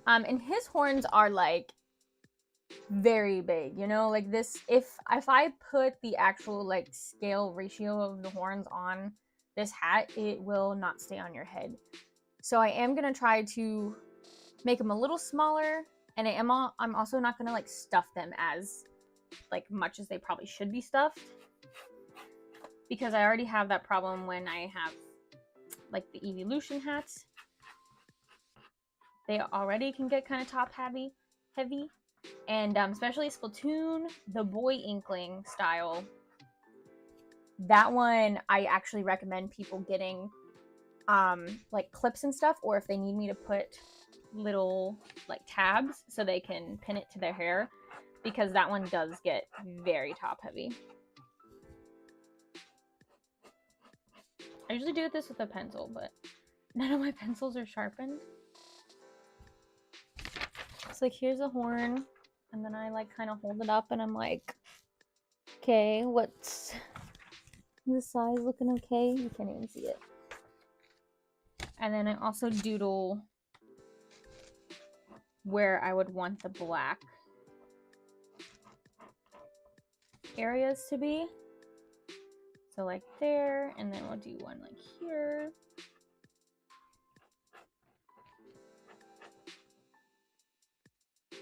Speaker 1: And his horns are like very big, you know, like this. If I put the actual like scale ratio of the horns on this hat, it will not stay on your head. So I am gonna try to make them a little smaller, and I'm also not gonna like stuff them as like much as they probably should be stuffed, because I already have that problem when I have like the evolution hats. They already can get kind of top heavy, and especially Splatoon, the boy inkling style. That one I actually recommend people getting like clips and stuff, or if they need me to put little like tabs so they can pin it to their hair, because that one does get very top heavy. I usually do this with a pencil, but none of my pencils are sharpened. So like here's a horn, and then I like kind of hold it up and I'm like, okay, what's the size looking okay? You can't even see it. And then I also doodle where I would want the black areas to be. So like there, and then we'll do one like here.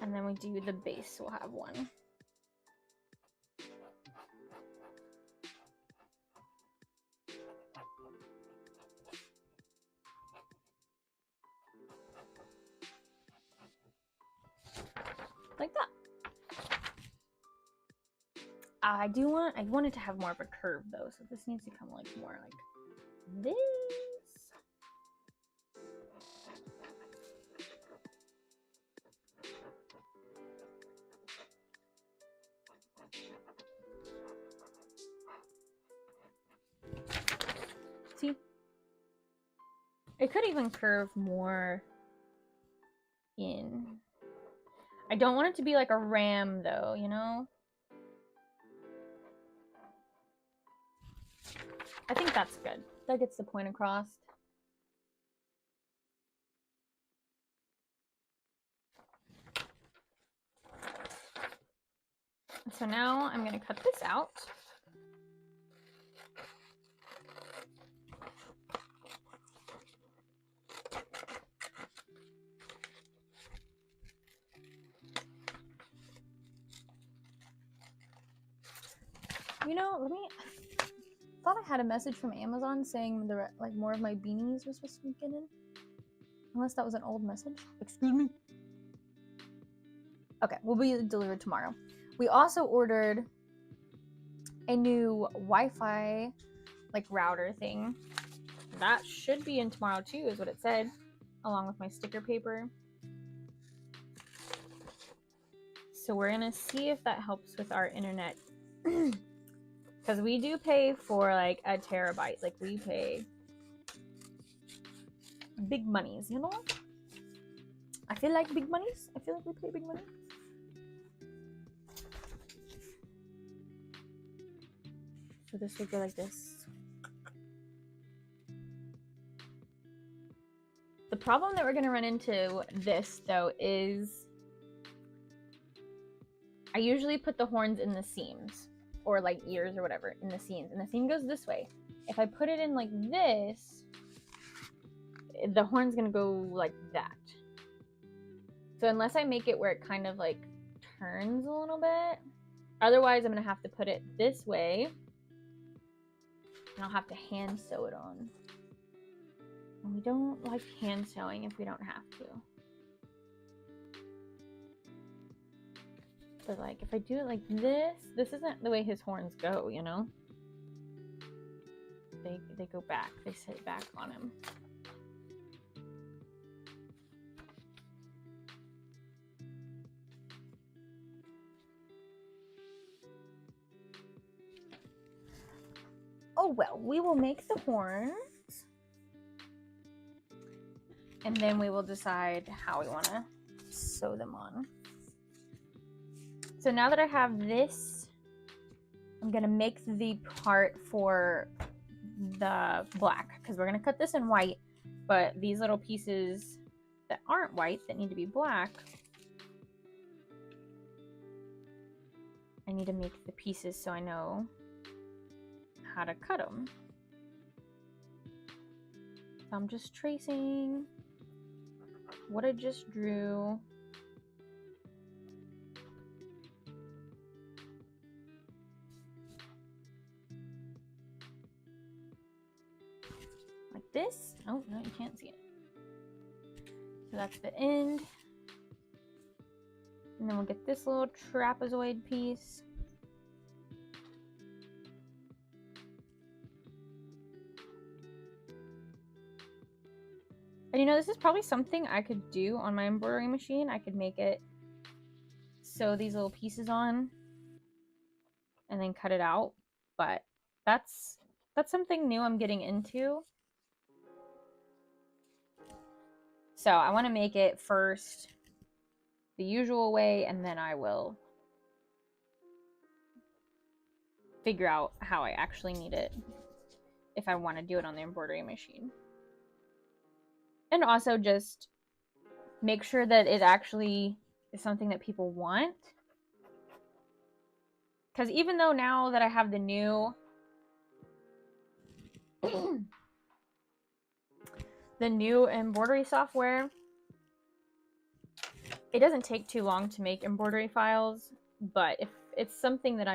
Speaker 1: And then we do the base, we'll have one. Like that. I want it to have more of a curve though, so this needs to come like more like this. See? It could even curve more in. I don't want it to be like a ram though, you know? I think that's good. That gets the point across. So now I'm going to cut this out. You know, thought I had a message from Amazon saying like more of my beanies were supposed to be getting in. Unless that was an old message. Excuse me. Okay, will be delivered tomorrow. We also ordered a new Wi-Fi like router thing. That should be in tomorrow too, is what it said, along with my sticker paper. So we're gonna see if that helps with our internet. Because we do pay for like a terabyte. Like we pay big monies, you know? I feel like big monies. I feel like we pay big money. So this would go like this. The problem that we're gonna run into this though is I usually put the horns in the seams, or like ears or whatever in the seams, and the seam goes this way. If I put it in like this, the horn's gonna go like that. So unless I make it where it kind of like turns a little bit, otherwise I'm gonna have to put it this way, and I'll have to hand sew it on. And we don't like hand sewing if we don't have to. But like if I do it like this isn't the way his horns go, you know? they go back. They sit back on him. Oh well, we will make the horns. And then we will decide how we want to sew them on. So now that I have this, I'm going to make the part for the black, because we're going to cut this in white, but these little pieces that aren't white, that need to be black, I need to make the pieces so I know how to cut them. So I'm just tracing what I just drew. Like this. Oh, no, you can't see it. So that's the end. And then we'll get this little trapezoid piece. And you know, this is probably something I could do on my embroidery machine. I could make it sew these little pieces on and then cut it out. But that's something new I'm getting into. So I want to make it first the usual way, and then I will figure out how I actually need it if I want to do it on the embroidery machine. And also just make sure that it actually is something that people want. Because even though now that I have the new the new embroidery software, it doesn't take too long to make embroidery files. But if it's something that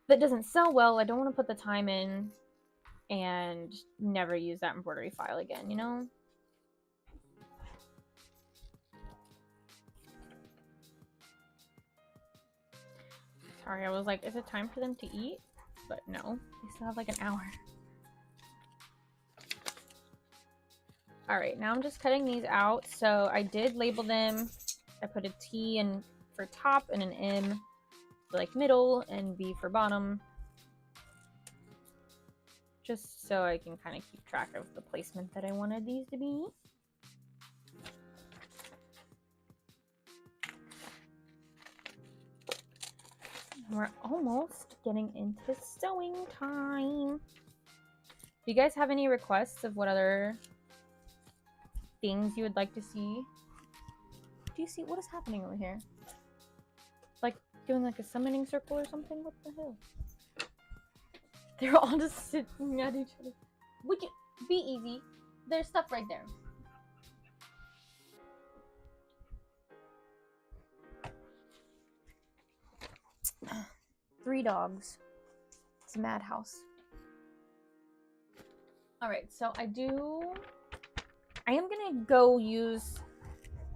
Speaker 1: that doesn't sell well, I don't want to put the time in and never use that embroidery file again, you know? Sorry, I was like, is it time for them to eat? But no, they still have like an hour. Alright, now I'm just cutting these out. So I did label them. I put a T in for top and an M for like middle and B for bottom. Just so I can kind of keep track of the placement that I wanted these to be. We're almost getting into sewing time. Do you guys have any requests of what other things you would like to see? Do you see what is happening over here? Like doing like a summoning circle or something? What the hell? They're all just sitting at each other. Would you be easy? There's stuff right there. Three dogs. It's a madhouse. Alright, so I am gonna go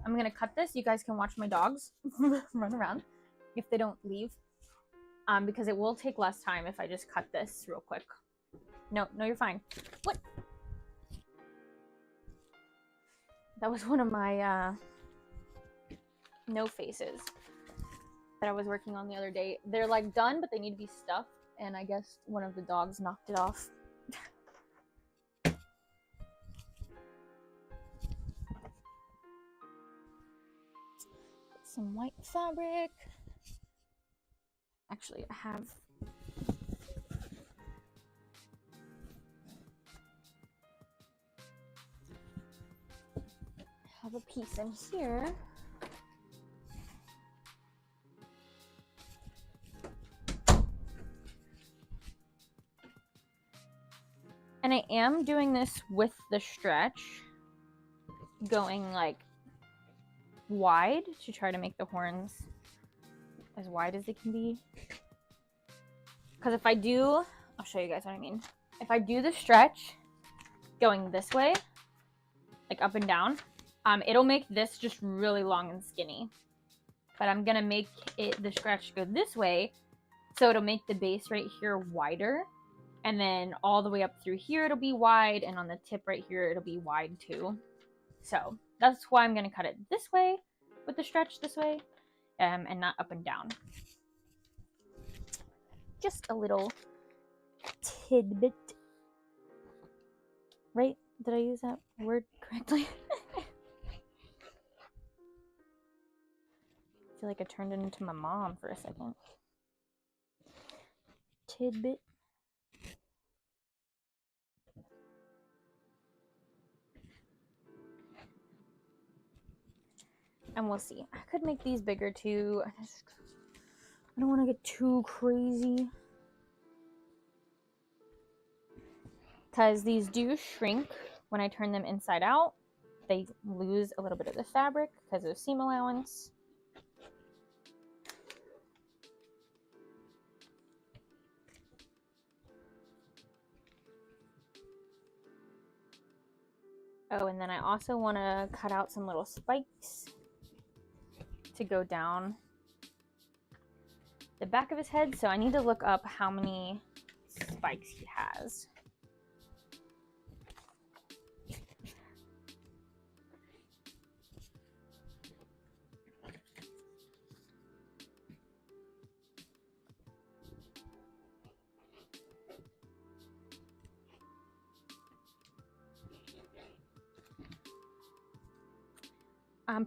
Speaker 1: I'm gonna cut this. You guys can watch my dogs run around if they don't leave. Because it will take less time if I just cut this real quick. No, you're fine. What? That was one of my no faces that I was working on the other day. They're like done, but they need to be stuffed, and I guess one of the dogs knocked it off. Some white fabric. Actually, I have a piece in here. And I am doing this with the stretch, going like wide to try to make the horns as wide as they can be. Because if I do, I'll show you guys what I mean. If I do the stretch going this way, like up and down, it'll make this just really long and skinny. But I'm gonna make the stretch go this way, so it'll make the base right here wider, And then all the way up through here, it'll be wide. And on the tip right here, it'll be wide too. So that's why I'm going to cut it this way with the stretch this way and not up and down. Just a little tidbit. Right? Did I use that word correctly? I feel like I turned it into my mom for a second. Tidbit. And we'll see. I could make these bigger too. I don't want to get too crazy. Because these do shrink when I turn them inside out. They lose a little bit of the fabric because of seam allowance. Oh, and then I also want to cut out some little spikes to go down the back of his head. So I need to look up how many spikes he has.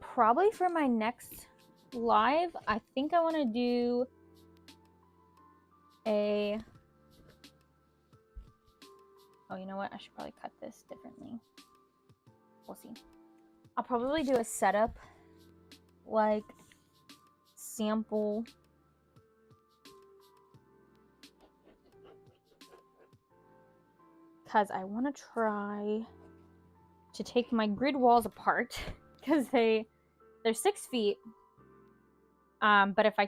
Speaker 1: Probably for my next live, I think I want to do a... Oh, you know what? I should probably cut this differently. We'll see. I'll probably do a setup, like, sample. Because I want to try to take my grid walls apart. Because they're 6 feet. But if I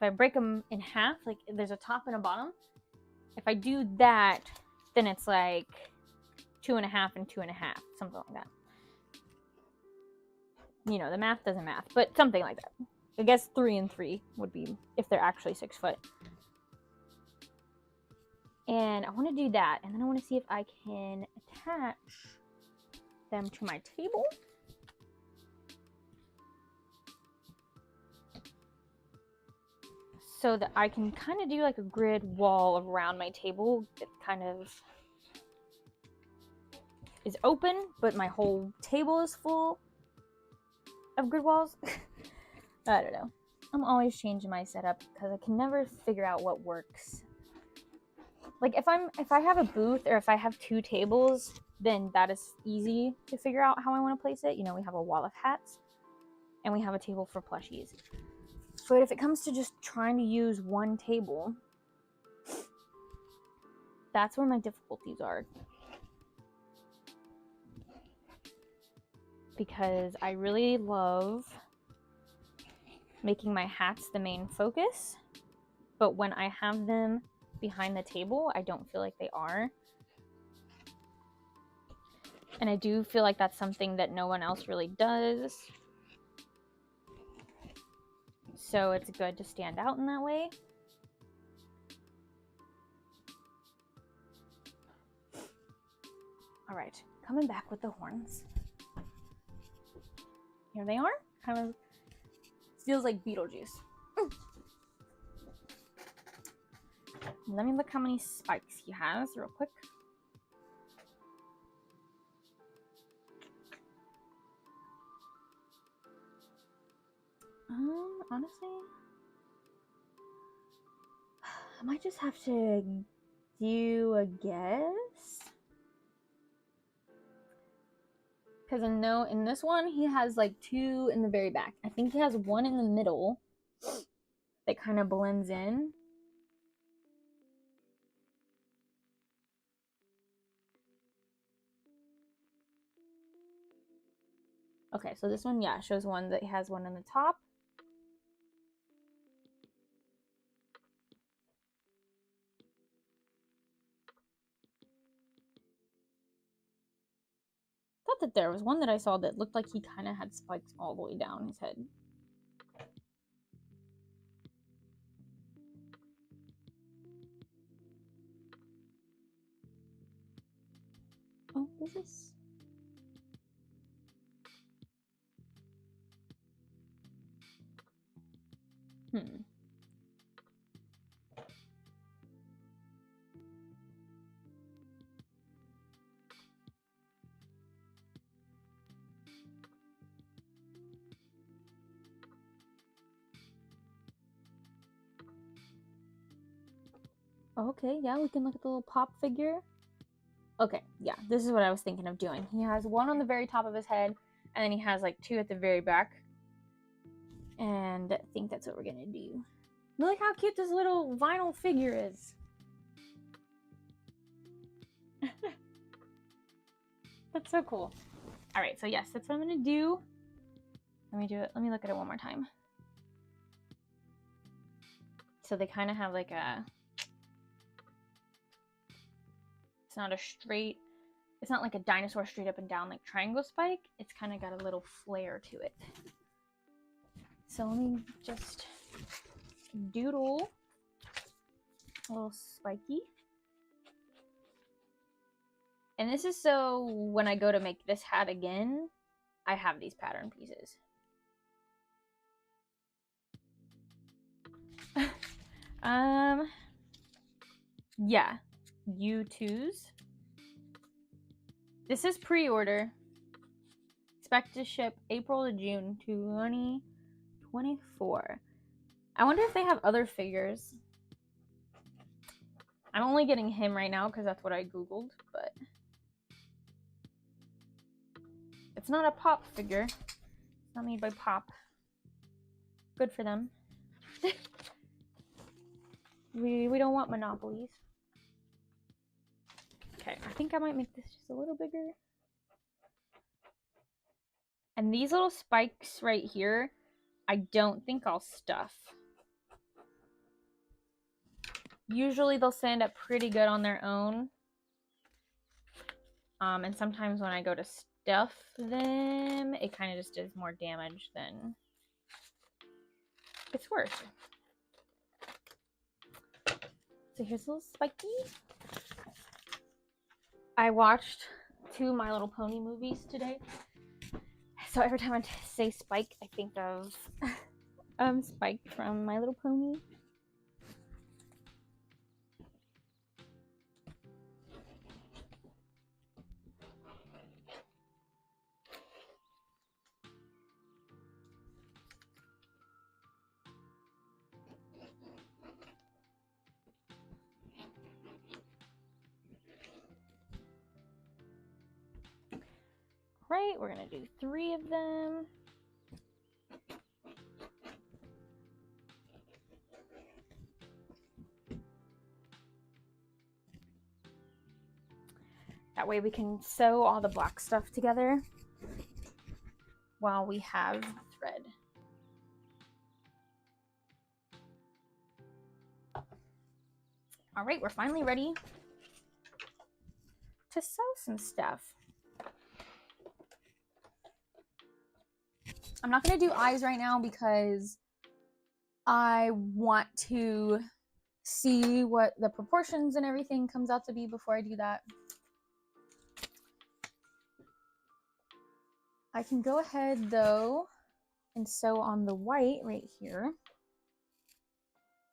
Speaker 1: break them in half, like there's a top and a bottom. If I do that, then it's like 2.5 and 2.5, something like that. You know, the math doesn't math, but something like that. I guess 3 and 3 would be if they're actually 6 foot. And I want to do that, and then I want to see if I can attach them to my table. So that I can kind of do like a grid wall around my table that kind of is open, but my whole table is full of grid walls. I don't know. I'm always changing my setup because I can never figure out what works. Like if I have a booth or if I have 2 tables, then that is easy to figure out how I want to place it. You know, we have a wall of hats and we have a table for plushies. But if it comes to just trying to use one table, that's where my difficulties are. Because I really love making my hats the main focus, but when I have them behind the table, I don't feel like they are. And I do feel like that's something that no one else really does. So it's good to stand out in that way. All right, coming back with the horns. Here they are. Kind of feels like Beetlejuice. Let me look how many spikes he has real quick. Honestly, I might just have to do a guess. Because in this one, he has like 2 in the very back. I think he has 1 in the middle that kind of blends in. Okay, so this one, yeah, shows one that has 1 in the top. Thought that there was one that I saw that looked like he kind of had spikes all the way down his head. is this? Okay, yeah, we can look at the little pop figure. Okay, yeah, this is what I was thinking of doing. He has one on the very top of his head, and then he has like two at the very back. And I think that's what we're gonna do. Look how cute this little vinyl figure is. That's so cool. All right, so yes, that's what I'm gonna do. Let me do it. Let me look at it one more time. So they kind of have like a, it's not a straight, it's not like a dinosaur straight up and down like triangle spike. It's kind of got a little flare to it. So let me just doodle a little spiky. And this is so when I go to make this hat again, I have these pattern pieces. Yeah, U2s. This is pre-order. Expect to ship April to June 2024. I wonder if they have other figures. I'm only getting him right now because that's what I googled, but it's not a Pop figure. It's not made by Pop. Good for them. we don't want monopolies. Okay, I think I might make this just a little bigger. And these little spikes right here, I don't think I'll stuff. Usually they'll stand up pretty good on their own. And sometimes when I go to stuff them, it kind of just does more damage than it's worth. So here's a little spiky. I watched 2 My Little Pony movies today. So every time I say Spike, I think of Spike from My Little Pony. Right, we're gonna do 3 of them. That way we can sew all the black stuff together while we have thread. All right, we're finally ready to sew some stuff. I'm not going to do eyes right now because I want to see what the proportions and everything comes out to be before I do that. I can go ahead though and sew on the white right here.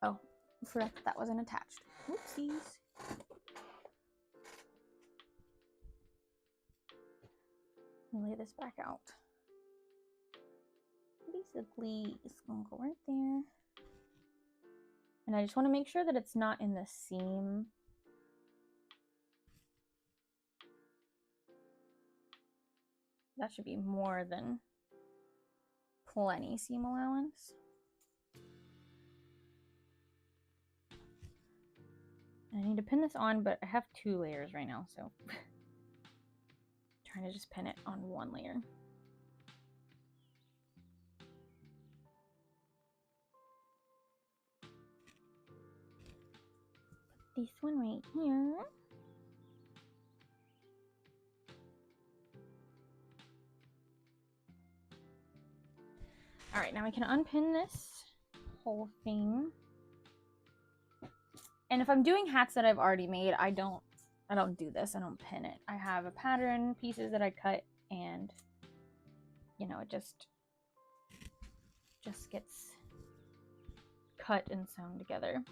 Speaker 1: Oh, I forgot that wasn't attached. Oopsies. Let me lay this back out. Basically, it's gonna go right there. And I just want to make sure that it's not in the seam. That should be more than plenty seam allowance. I need to pin this on, but I have 2 layers right now, so I'm trying to just pin it on 1 layer. Put this one right here. All right, now we can unpin this whole thing. And if I'm doing hats that I've already made, I don't I don't do this. I don't pin it. I have a pattern, pieces that I cut, and you know, it just gets cut and sewn together.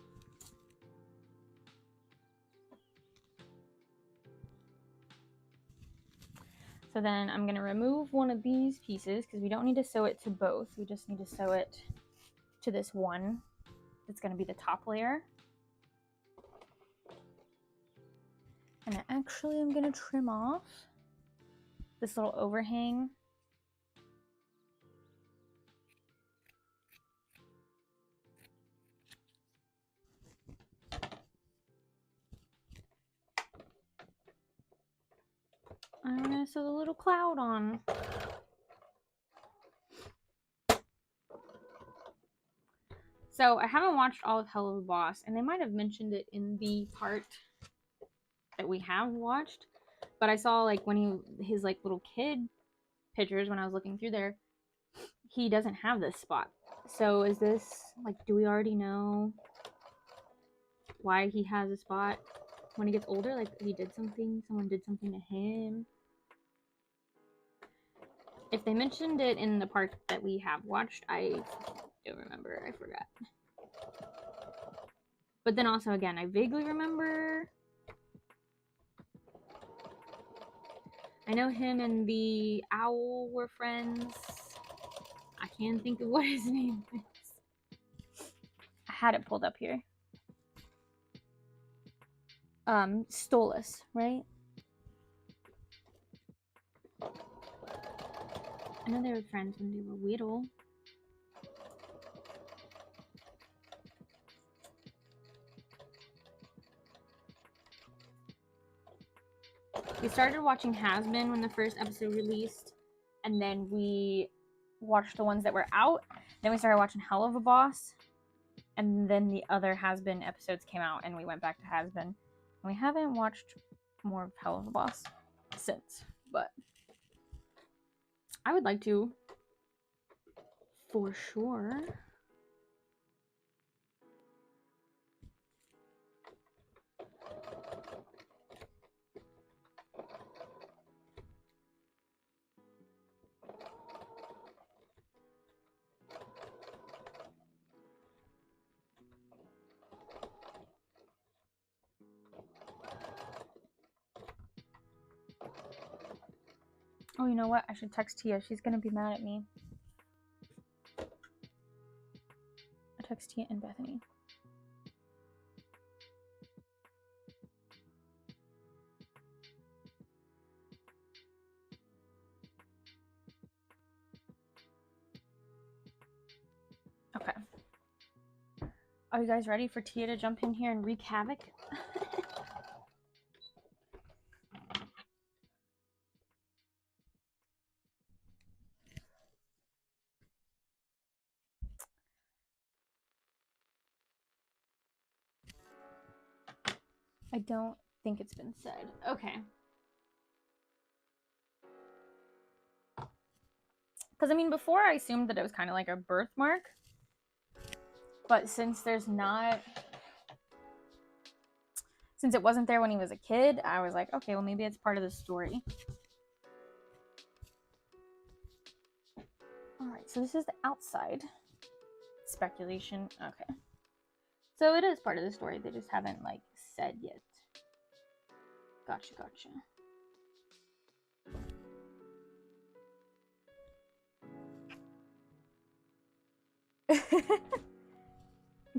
Speaker 1: So then I'm gonna remove one of these pieces because we don't need to sew it to both. We just need to sew it to this one that's gonna be the top layer. And actually I'm gonna trim off this little overhang. I'm gonna sew the little cloud on. So I haven't watched all of Helluva Boss, and they might have mentioned it in the part that we have watched, but I saw like when his like little kid pictures when I was looking through there, he doesn't have this spot. So is this like, do we already know why he has a spot when he gets older? Like he did something, someone did something to him. If they mentioned it in the part that we have watched, I don't remember. I forgot. But then also, again, I vaguely remember. I know him and the owl were friends. I can't think of what his name is. I had it pulled up here. Stolas, right? I know they were friends when they were little. We started watching Has-Been when the first episode released, and then we watched the ones that were out. Then we started watching Helluva Boss, and then the other Has-Been episodes came out, and we went back to Has-Been. And we haven't watched more of Helluva Boss since, but I would like to, for sure. Oh, you know what? I should text Tia. She's gonna be mad at me. I text Tia and Bethany. Okay. Are you guys ready for Tia to jump in here and wreak havoc? I don't think it's been said. Okay. Because, I mean, before I assumed that it was kind of like a birthmark. But since there's not... Since it wasn't there when he was a kid, I was like, okay, well, maybe it's part of the story. Alright, so this is the outside. Speculation. Okay. So it is part of the story. They just haven't, like, said yet. Gotcha, gotcha.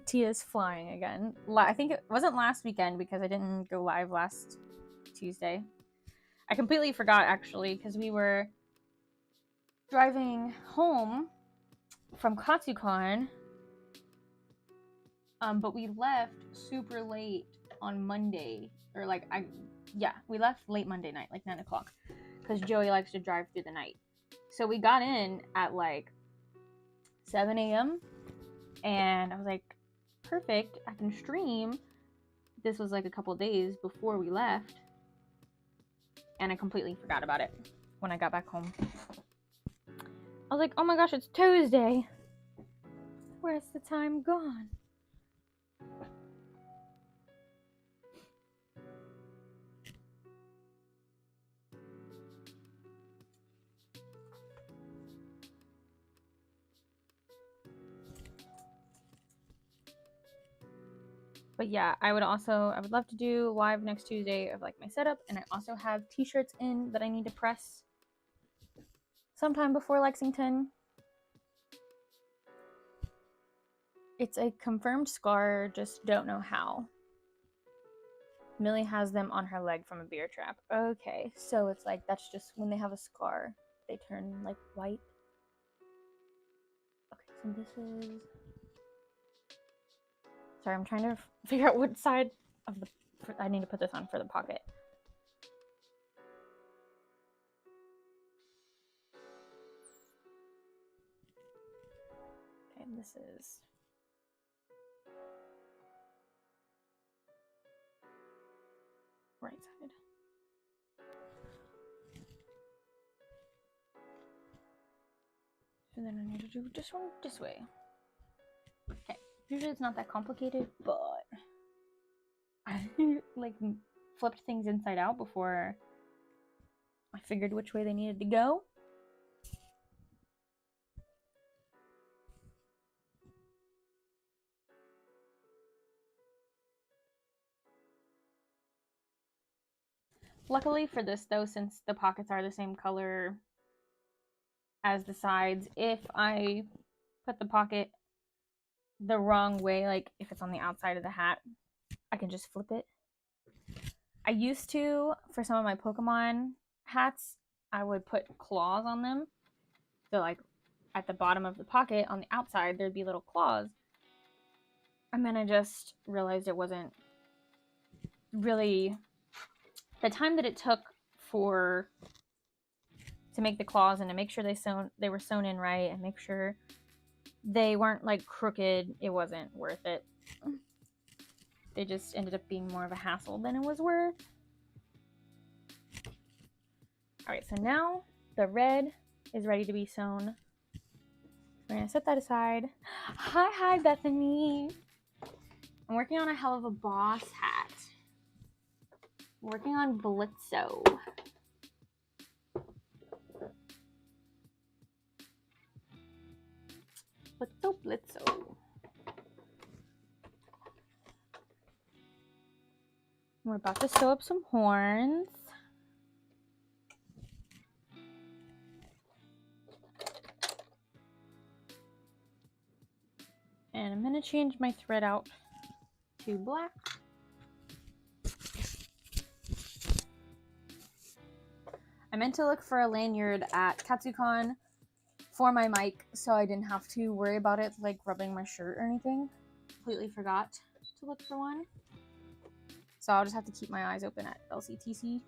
Speaker 1: Tia's flying again. I think it wasn't last weekend because I didn't go live last Tuesday. I completely forgot, actually, because we were driving home from KatsuCon, but we left super late on Monday, or like, we left late Monday night, like 9 o'clock, because Joey likes to drive through the night. So we got in at like 7 a.m. and I was like, perfect, I can stream. This was like a couple days before we left, and I completely forgot about it when I got back home. I was like, oh my gosh, it's Tuesday. Where's the time gone? But yeah, I would love to do live next Tuesday of like my setup, and I also have t-shirts in that I need to press sometime before Lexington. It's a confirmed scar, just don't know how. Millie has them on her leg from a beer trap. Okay, so it's like that's just when they have a scar, they turn like white. Okay, so this is. Sorry, I'm trying to figure out what side of the I need to put this on for the pocket. Okay, this is. Right side. And then I need to do this one this way. Okay, usually it's not that complicated, but I like flipped things inside out before I figured which way they needed to go. Luckily for this though, since the pockets are the same color as the sides, if I put the pocket the wrong way, like if it's on the outside of the hat, I can just flip it. I used to, for some of my Pokemon hats, I would put claws on them. So like at the bottom of the pocket on the outside, there'd be little claws. And then I just realized it wasn't really the time that it took for to make the claws and to make sure they were sewn in right and make sure they weren't like crooked. It wasn't worth it. It just ended up being more of a hassle than it was worth. All right, so now the red is ready to be sewn. We're gonna set that aside. Hi, Bethany. I'm working on a Helluva Boss hat. I'm working on Blitzo. Blitzo. We're about to sew up some horns. And I'm gonna change my thread out to black. I meant to look for a lanyard at KatsuCon for my mic so I didn't have to worry about it like rubbing my shirt or anything. Completely forgot to look for one. So I'll just have to keep my eyes open at LCTC.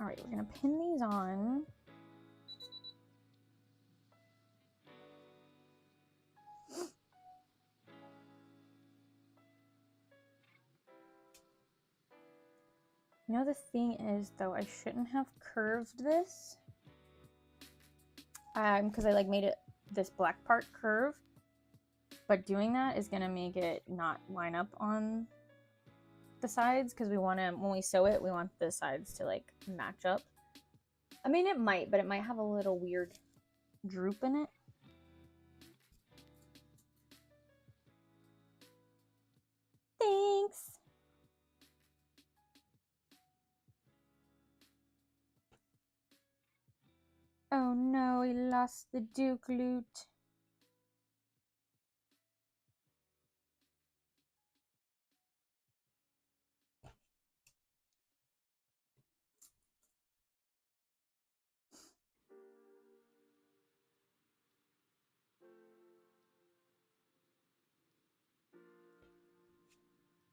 Speaker 1: All right, we're gonna pin these on. You know, the thing is though, I shouldn't have curved this. Because I like made it this black part curve, but doing that is gonna make it not line up on the sides because we want to, when we sew it, we want the sides to like match up. I mean, it might, but it might have a little weird droop in it. Thanks. Oh no, he lost the Duke loot.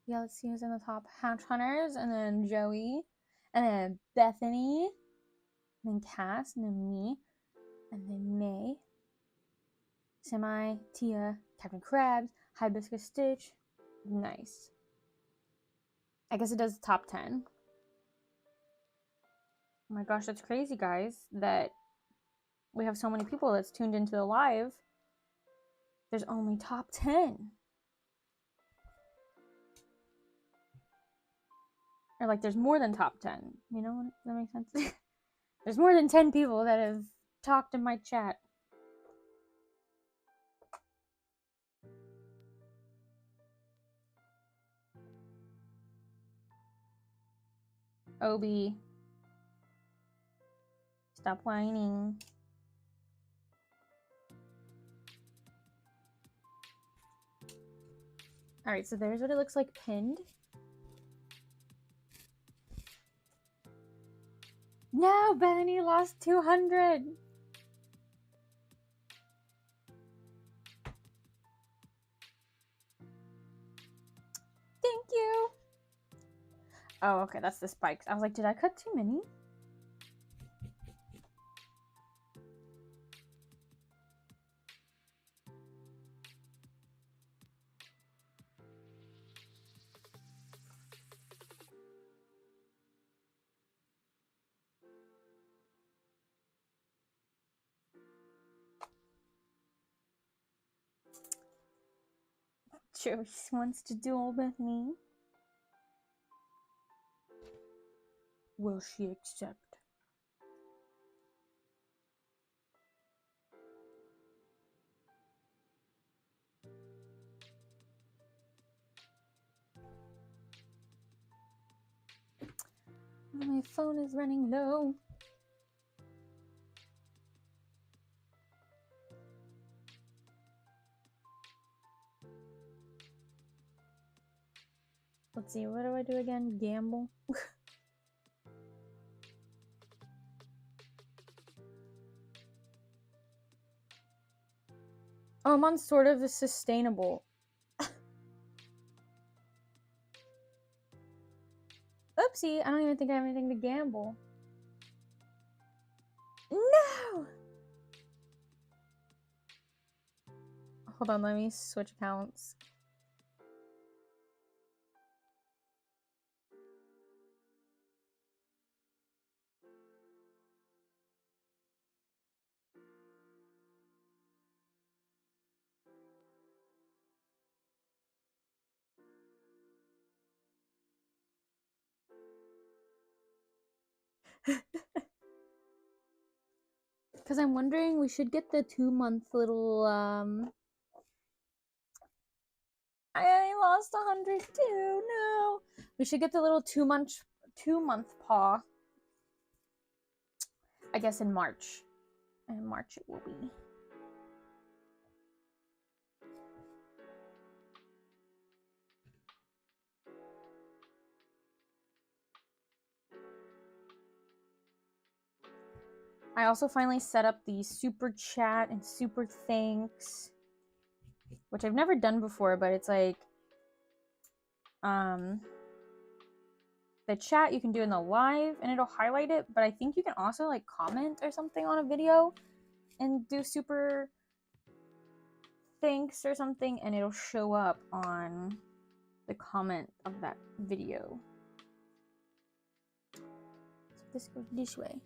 Speaker 1: Yeah, let's see who's in the top. Hatch Hunters, and then Joey, and then Bethany, and then Cass, and then me, and then May, Semi, Tia, Captain Krabs, Hibiscus Stitch. Nice. I guess it does top 10. Oh my gosh, that's crazy, guys, that we have so many people that's tuned into the live. There's only top 10. Or like there's more than top 10. You know, does that make sense? There's more than 10 people that have talked in my chat. Obi. Stop whining. Alright, so there's what it looks like pinned. No, Bethany lost 200. Thank you. Oh, okay, that's the spikes. I was like, did I cut too many? Joyce wants to duel with me. Will she accept? My phone is running low. Let's see, what do I do again? Gamble. Oh, I'm on sort of a sustainable. Oopsie, I don't even think I have anything to gamble. No! Hold on, let me switch accounts. Because I'm wondering, we should get the 2-month little, I lost 100 too, no! We should get the little 2-month paw. I guess in March. In March it will be. I also finally set up the super chat and super thanks, which I've never done before, but it's like, the chat you can do in the live and it'll highlight it, but I think you can also like comment or something on a video and do super thanks or something, and it'll show up on the comment of that video. So this goes this way.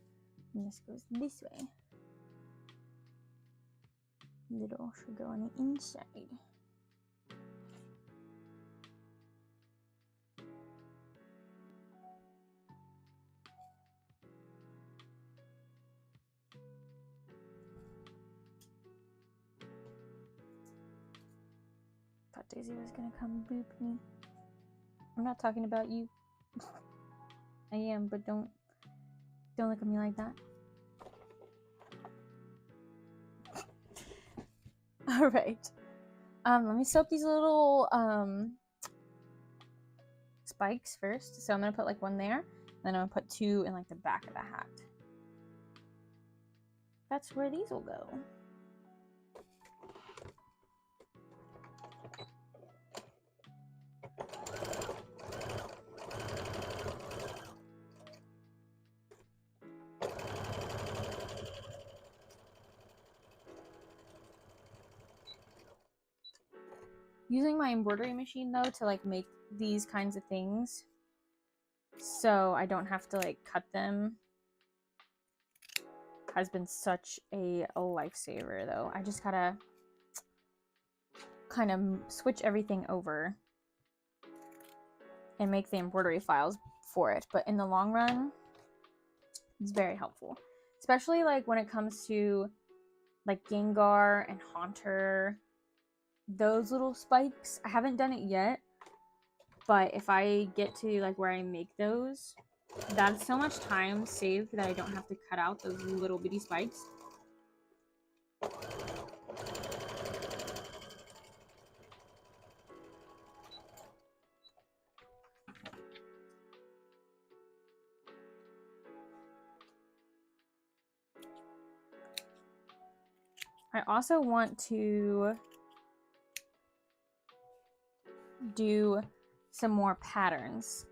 Speaker 1: And this goes this way. Little should go on the inside. Thought Daisy was gonna come boop me. I'm not talking about you. I am, but don't look at me like that. All right. Let me sew up these little spikes first. So I'm gonna put like one there, then I'm gonna put 2 in like the back of the hat. That's where these will go. Using my embroidery machine though to like make these kinds of things, so I don't have to like cut them, has been such a lifesaver though. I just gotta kind of switch everything over and make the embroidery files for it, but in the long run It's very helpful, especially like when it comes to like Gengar and Haunter. Those little spikes, I haven't done it yet, but if I get to like where I make those, that's so much time saved that I don't have to cut out those little bitty spikes. I also want to do some more patterns,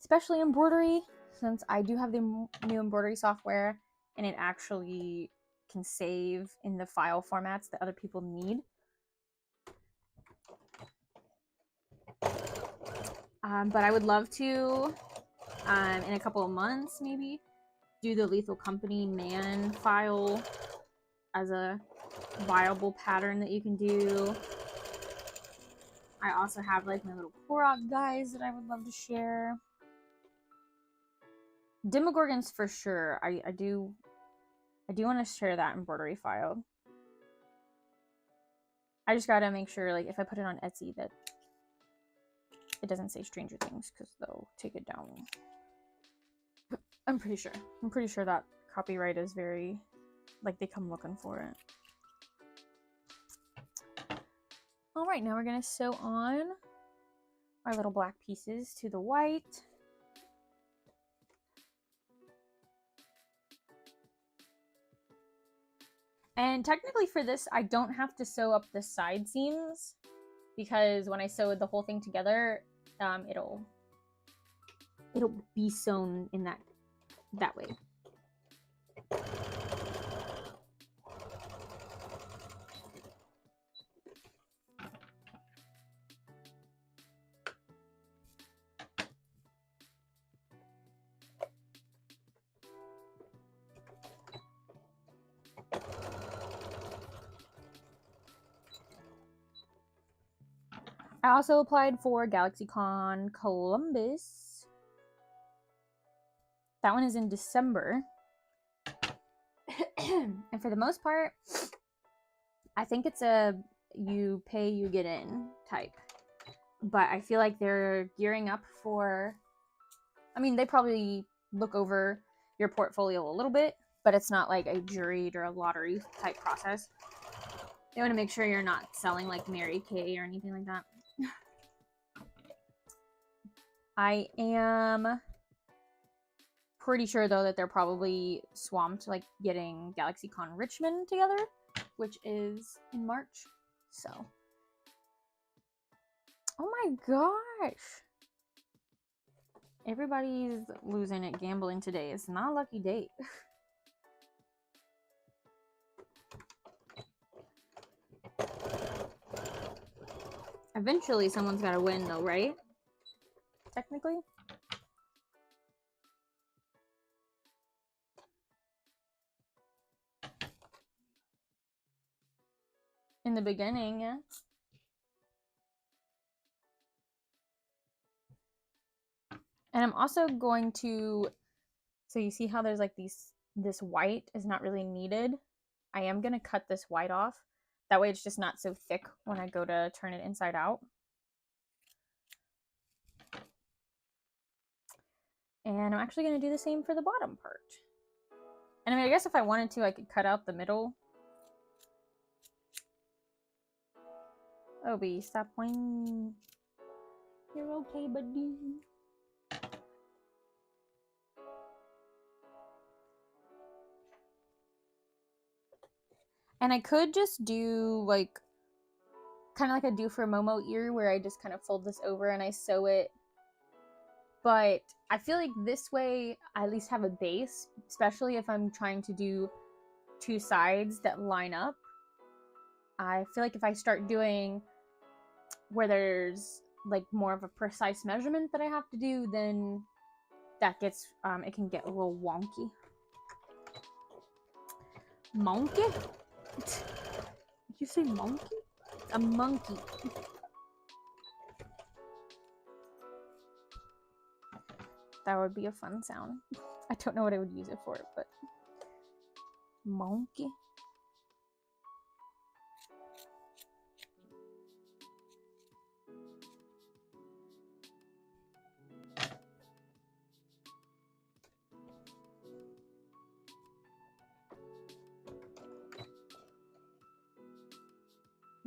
Speaker 1: especially embroidery, since I do have the new embroidery software and it actually can save in the file formats that other people need. But I would love to, in a couple of months maybe, do the Lethal Company man file as a viable pattern that you can do. I also have like my little Korok guys that I would love to share. Demogorgons for sure. I do want to share that embroidery file. I just gotta make sure, like, if I put it on Etsy, that it doesn't say Stranger Things, because they'll take it down. I'm pretty sure that copyright is very, like, they come looking for it. All right, now we're gonna sew on our little black pieces to the white. And technically for this, I don't have to sew up the side seams, because when I sew the whole thing together, it'll be sewn in that way. I also applied for GalaxyCon Columbus. That one is in December. And for the most part, I think it's a you pay, you get in type. But I feel like they're gearing up for, I mean, they probably look over your portfolio a little bit, but it's not like a juried or a lottery type process. They want to make sure you're not selling like Mary Kay or anything like that. I am pretty sure though that they're probably swamped like getting GalaxyCon Richmond together, which is in March. So, oh my gosh, everybody's losing at gambling today. It's not a lucky day. Eventually someone's got to win though, right? Technically. In the beginning, yeah. And I'm also going to, so you see how there's like this white is not really needed. I am going to cut this white off. That way it's just not so thick when I go to turn it inside out. And I'm actually going to do the same for the bottom part. And I mean, I guess if I wanted to, I could cut out the middle. Obi, stop whining. You're okay, buddy. And I could just do like, kind of like I do for Momo ear, where I just kind of fold this over and I sew it. But I feel like this way I at least have a base, especially if I'm trying to do two sides that line up. I feel like if I start doing where there's like more of a precise measurement that I have to do, then that gets, it can get a little wonky. Monkey? Did you say monkey? A monkey. That would be a fun sound. I don't know what I would use it for, but monkey.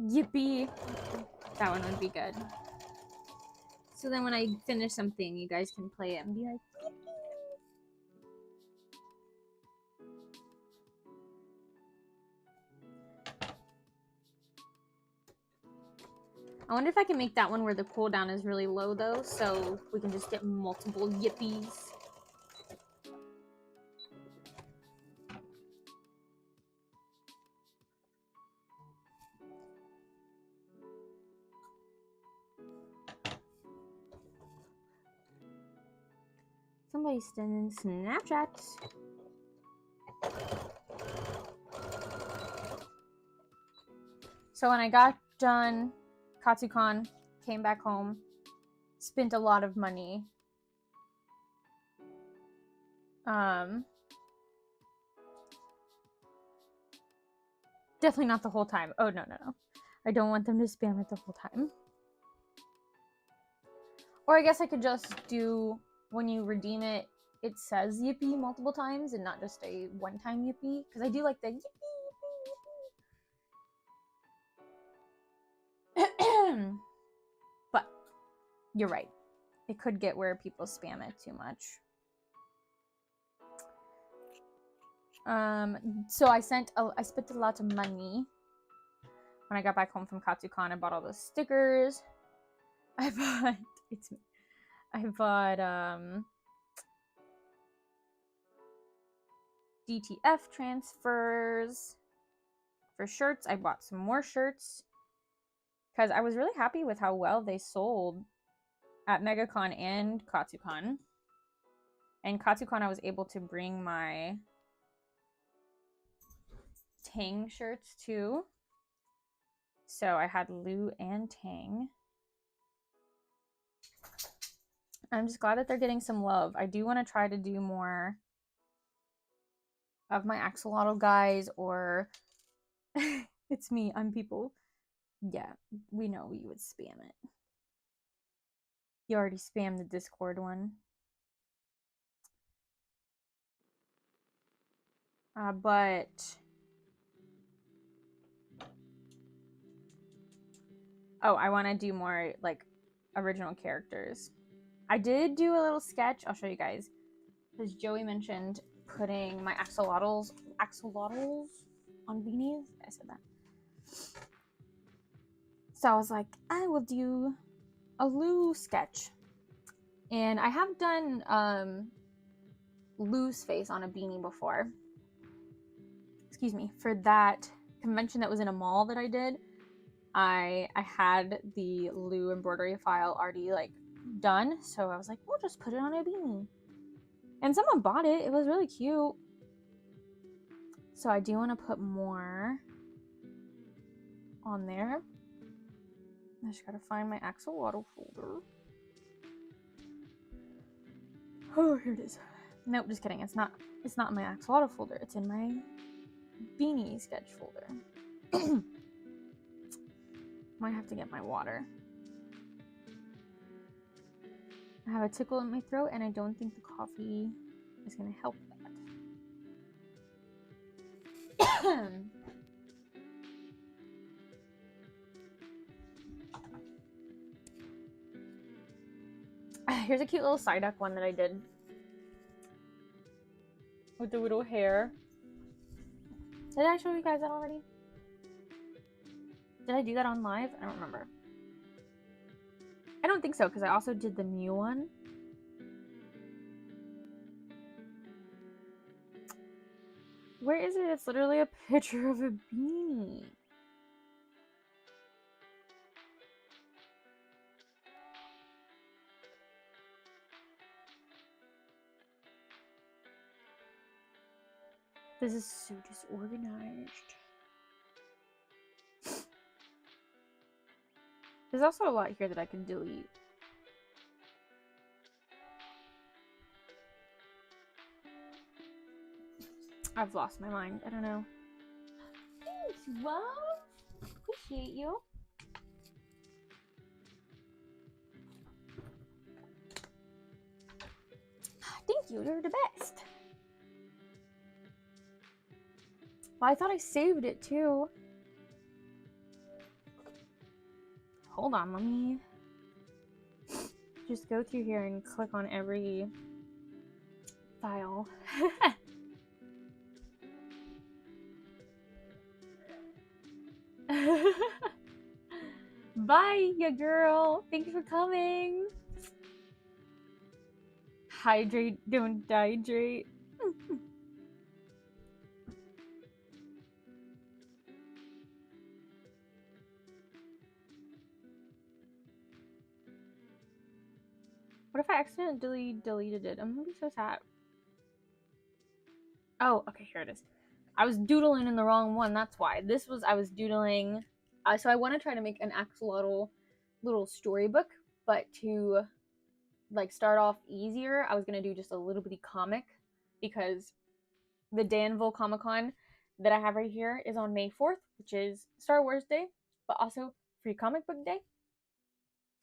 Speaker 1: Yippee! That one would be good. So then when I finish something, you guys can play it and be like, I wonder if I can make that one where the cooldown is really low though, so we can just get multiple yippies. Somebody's sending Snapchats. So when I got done Katsucon, came back home, spent a lot of money. Definitely not the whole time. Oh, no. I don't want them to spam it the whole time. Or I guess I could just do, when you redeem it, it says yippee multiple times and not just a one-time yippee. Because I do like the yippee. But you're right. It could get where people spam it too much. So I spent a lot of money when I got back home from Katsucon. I bought all those stickers. I bought DTF transfers for shirts. I bought some more shirts because I was really happy with how well they sold at MegaCon and Katsucon. And Katsucon, I was able to bring my Tang shirts too. So I had Lu and Tang. I'm just glad that they're getting some love. I do want to try to do more of my axolotl guys, or it's me, I'm people. Yeah, we know you would spam it. You already spammed the Discord one. But oh, I want to do more like original characters. I did do a little sketch. I'll show you guys. Because Joey mentioned putting my axolotls on beanies. I said that. So I was like, I will do a Lou sketch. And I have done Lou's face on a beanie before. Excuse me. For that convention that was in a mall that I did, I had the Lou embroidery file already like done. So I was like, we'll just put it on a beanie. And someone bought it. It was really cute. So I do want to put more on there. I just gotta find my axolotl folder. Oh, here it is. Nope, just kidding. It's not in my axolotl folder. It's in my beanie sketch folder. Might have to get my water. I have a tickle in my throat, and I don't think the coffee is gonna help that. Here's a cute little Psyduck one that I did with the little hair. Did I show you guys that already? Did I do that on live? I don't remember. I don't think so, because I also did the new one. Where is it? It's literally a picture of a beanie. This is so disorganized. There's also a lot here that I can delete. I've lost my mind. I don't know. Thanks, Whoa. Appreciate you. Thank you. You're the best. Well, I thought I saved it too. Hold on, let me just go through here and click on every file. Bye, ya girl. Thank you for coming. Hydrate, don't dehydrate. What if I accidentally deleted it? I'm gonna be so sad. Oh, okay, here it is. I was doodling in the wrong one, that's why. I was doodling. So I want to try to make an axolotl little storybook, but to like start off easier, I was gonna do just a little bitty comic because the Danville Comic Con that I have right here is on May 4th, which is Star Wars Day, but also Free Comic Book Day.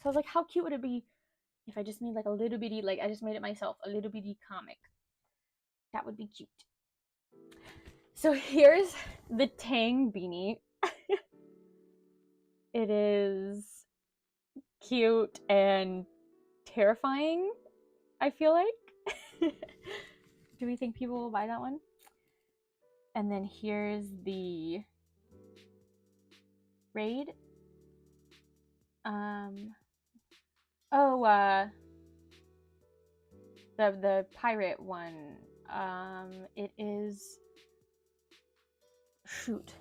Speaker 1: So I was like, how cute would it be if I just made like a little bitty, like I just made it myself, a little bitty comic. That would be cute. So here's the Tang beanie. It is cute and terrifying, I feel like. Do we think people will buy that one? And then here's the raid. The pirate one. It is, shoot.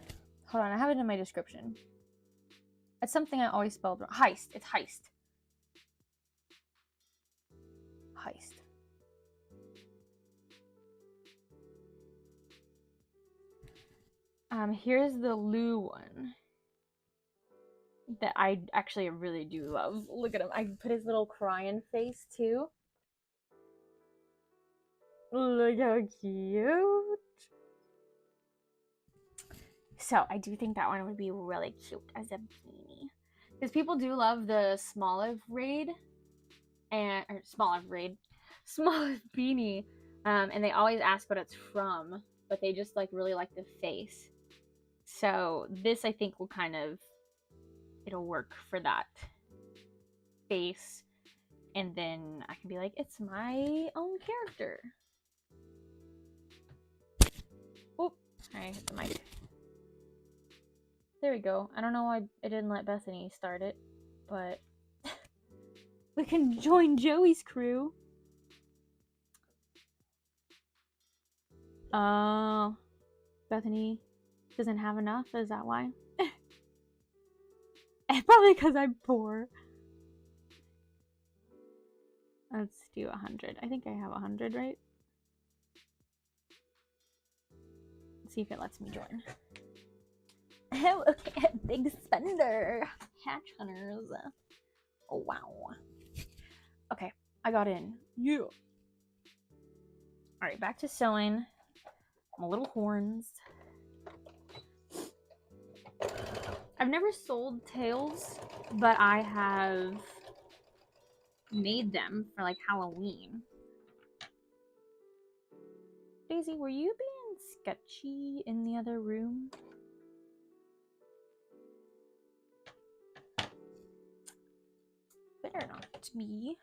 Speaker 1: Hold on, I have it in my description. It's something I always spelled wrong. Heist. It's heist. Heist. Here's the Lou one that I actually really do love. Look at him. I put his little crying face too. Look how cute. So I do think that one would be really cute as a beanie. Because people do love the Smoliv raid and Smoliv beanie. And they always ask what it's from, but they just like really like the face. So this I think will kind of, it'll work for that face. And then I can be like, it's my own character. Oh, I hit the mic. There we go. I don't know why I didn't let Bethany start it, but we can join Joey's crew. Oh, Bethany doesn't have enough? Is that why? Probably because I'm poor. Let's do 100. I think I have 100, right? Let's see if it lets me join. Oh, okay. Big spender. Hatch hunters. Oh, wow. Okay, I got in. Yeah. Alright, back to sewing. My little horns. I've never sold tails, but I have made them for like Halloween. Daisy, were you being sketchy in the other room? Better not be.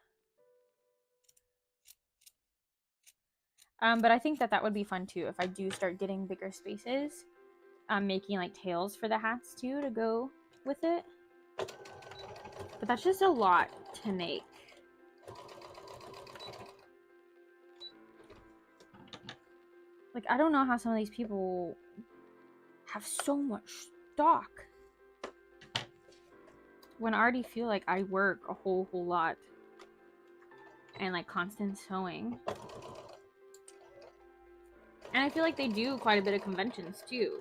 Speaker 1: But I think that would be fun too if I do start getting bigger spaces. I'm making like tails for the hats too to go with it. But that's just a lot to make. Like, I don't know how some of these people have so much stock when I already feel like I work a whole lot and like constant sewing. And I feel like they do quite a bit of conventions too.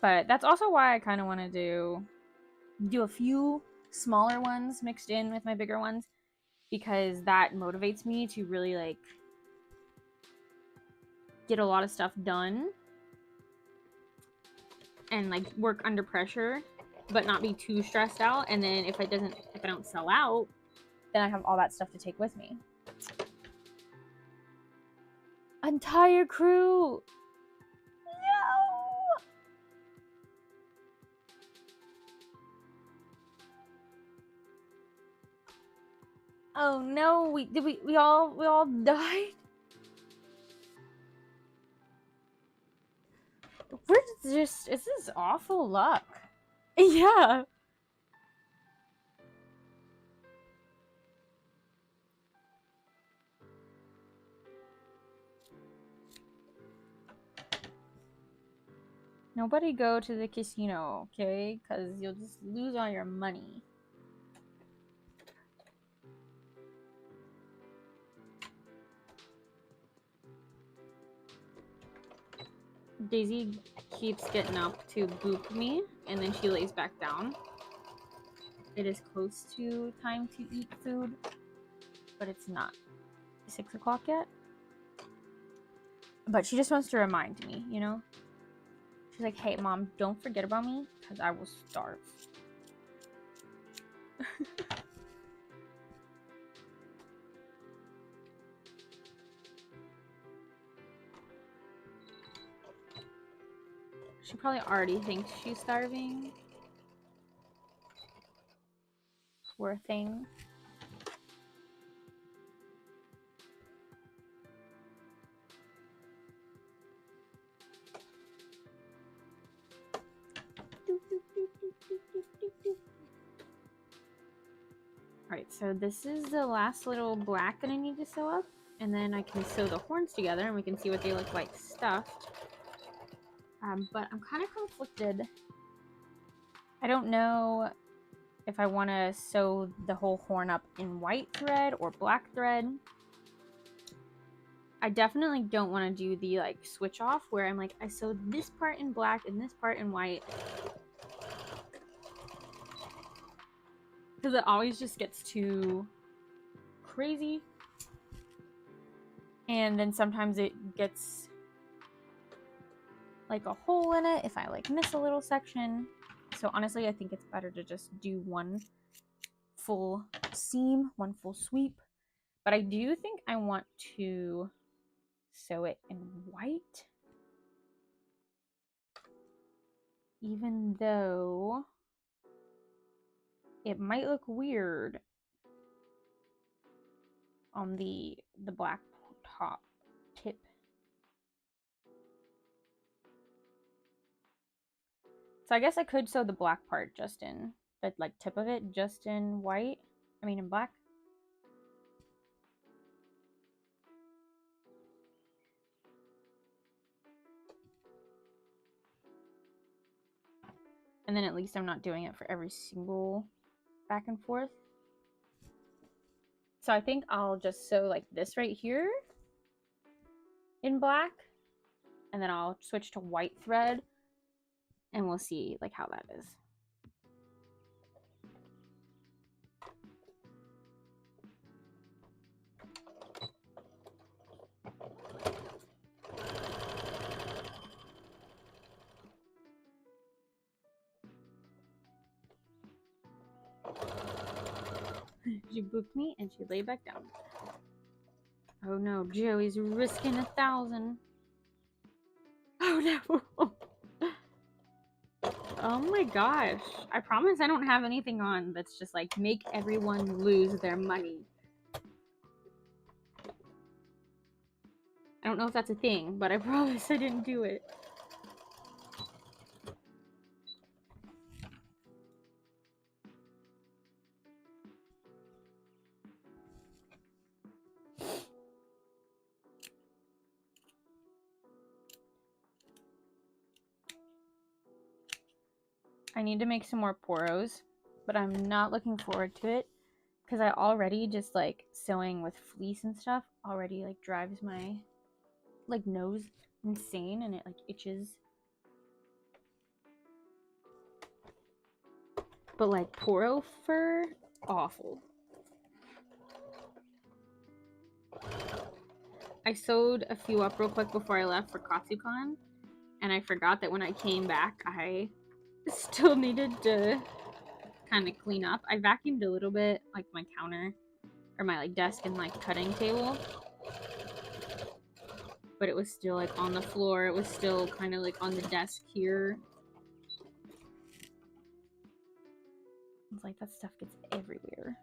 Speaker 1: But that's also why I kind of want to do a few smaller ones mixed in with my bigger ones, because that motivates me to really like get a lot of stuff done and like work under pressure, but not be too stressed out. And then if I don't sell out, then I have all that stuff to take with me. Entire crew. No. Oh no, we all died. We're just, this is awful luck. Yeah. Nobody go to the casino, okay? Because you'll just lose all your money. Daisy keeps getting up to boop me, and then she lays back down. It is close to time to eat food, but it's not 6 o'clock yet. But she just wants to remind me, you know? She's like, hey, Mom, don't forget about me, because I will starve. She probably already thinks she's starving. Poor thing. Alright, so this is the last little black that I need to sew up. And then I can sew the horns together and we can see what they look like stuffed. But I'm kind of conflicted. I don't know if I want to sew the whole horn up in white thread or black thread. I definitely don't want to do the like switch off where I'm like, I sewed this part in black and this part in white. Because it always just gets too crazy. And then sometimes it gets like a hole in it if I like miss a little section. So honestly, I think it's better to just do one full seam, one full sweep. But I do think I want to sew it in white. Even though it might look weird on the black top tip. So I guess I could sew the black part just in the like tip of it just in white. I mean in black. And then at least I'm not doing it for every single back and forth. So I think I'll just sew like this right here in black. And then I'll switch to white thread. And we'll see like how that is. She booped me and she lay back down. Oh no, Joey's risking 1,000. Oh no. Oh my gosh. I promise I don't have anything on that's just like make everyone lose their money. I don't know if that's a thing, but I promise I didn't do it. I need to make some more poros, but I'm not looking forward to it because I already just like sewing with fleece and stuff already like drives my like nose insane and it like itches. But like poro fur, awful. I sewed a few up real quick before I left for Katsucon, and I forgot that when I came back, I still needed to kind of clean up. I vacuumed a little bit, like my counter, or my like desk and like cutting table, but it was still like on the floor. It was still kind of like on the desk here. It's like that stuff gets everywhere.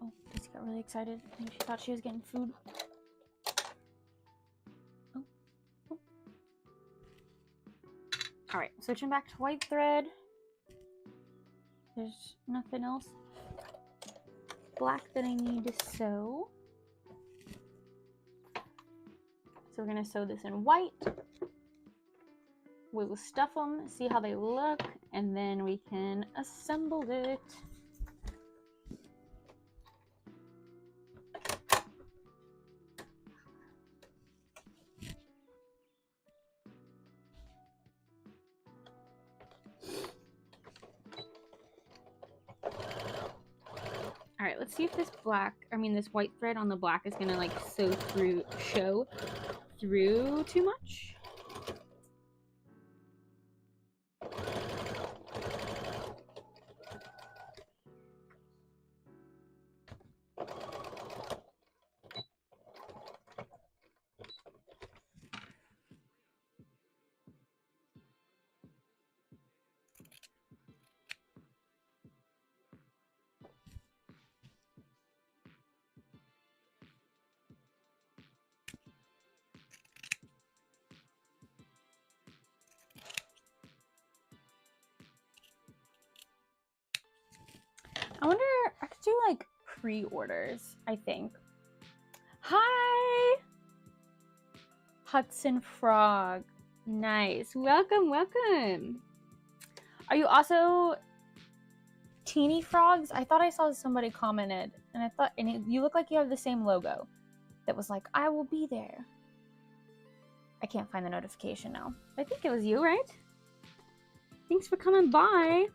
Speaker 1: Oh, Daisy got really excited. I think she thought she was getting food. Oh, oh. Alright, switching back to white thread. There's nothing else black that I need to sew. So we're going to sew this in white. We will stuff them, see how they look, and then we can assemble it. Alright, let's see if this this white thread on the black is gonna like show through too much. I wonder, I could do like pre-orders, I think. Hi! Hudson Frog. Nice. Welcome, welcome. Are you also Teeny Frogs? I thought I saw somebody commented, and you look like you have the same logo that was like, I will be there. I can't find the notification now. I think it was you, right? Thanks for coming by.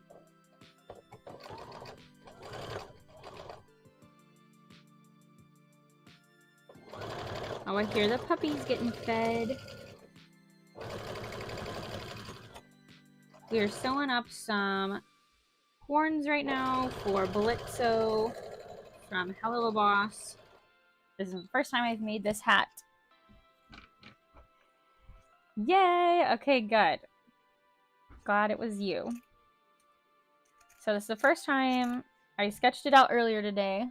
Speaker 1: Oh, I hear the puppies getting fed. We are sewing up some horns right now for Blitzo from Helluva Boss. This is the first time I've made this hat. Yay! Okay, good. Glad it was you. So this is the first time. I sketched it out earlier today.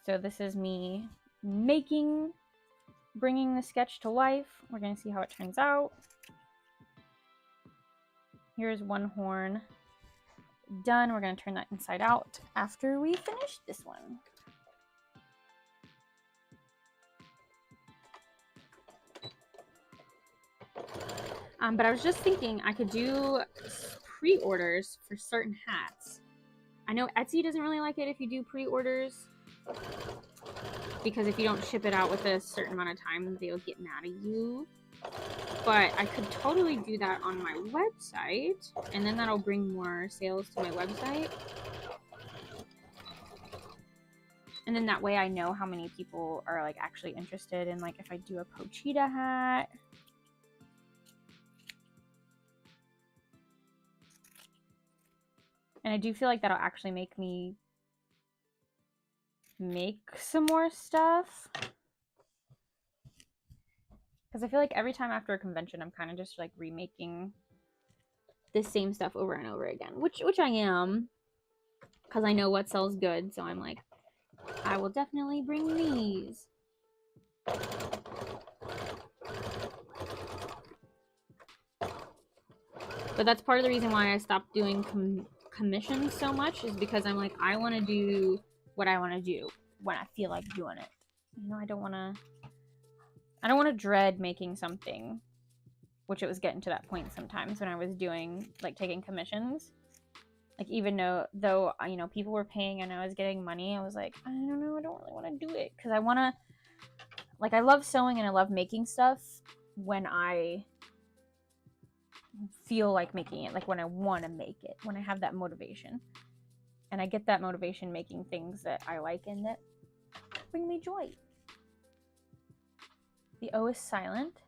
Speaker 1: So this is me bringing the sketch to life. We're gonna see how it turns out. Here's one horn done. We're gonna turn that inside out after we finish this one. But I was just thinking I could do pre-orders for certain hats. I know Etsy doesn't really like it if you do pre-orders, because if you don't ship it out with a certain amount of time, they'll get mad at you. But I could totally do that on my website, and then that'll bring more sales to my website. And then that way I know how many people are like actually interested in, like, if I do a Pochita hat. And I do feel like that'll actually make me make some more stuff. Because I feel like every time after a convention, I'm kind of just like remaking the same stuff over and over again. Which I am. Because I know what sells good. So I'm like, I will definitely bring these. But that's part of the reason why I stopped doing commissions so much, is because I'm like, I want to do what I want to do when I feel like doing it. You know, I don't want to dread making something, which it was getting to that point sometimes when I was doing, like, taking commissions. Like, even though you know, people were paying and I was getting money, I was like, I don't know, I don't really want to do it, because I want Like, I love sewing and I love making stuff when I feel like making it, like when I want to make it, when I have that motivation. And I get that motivation making things that I like and that bring me joy. The O is silent.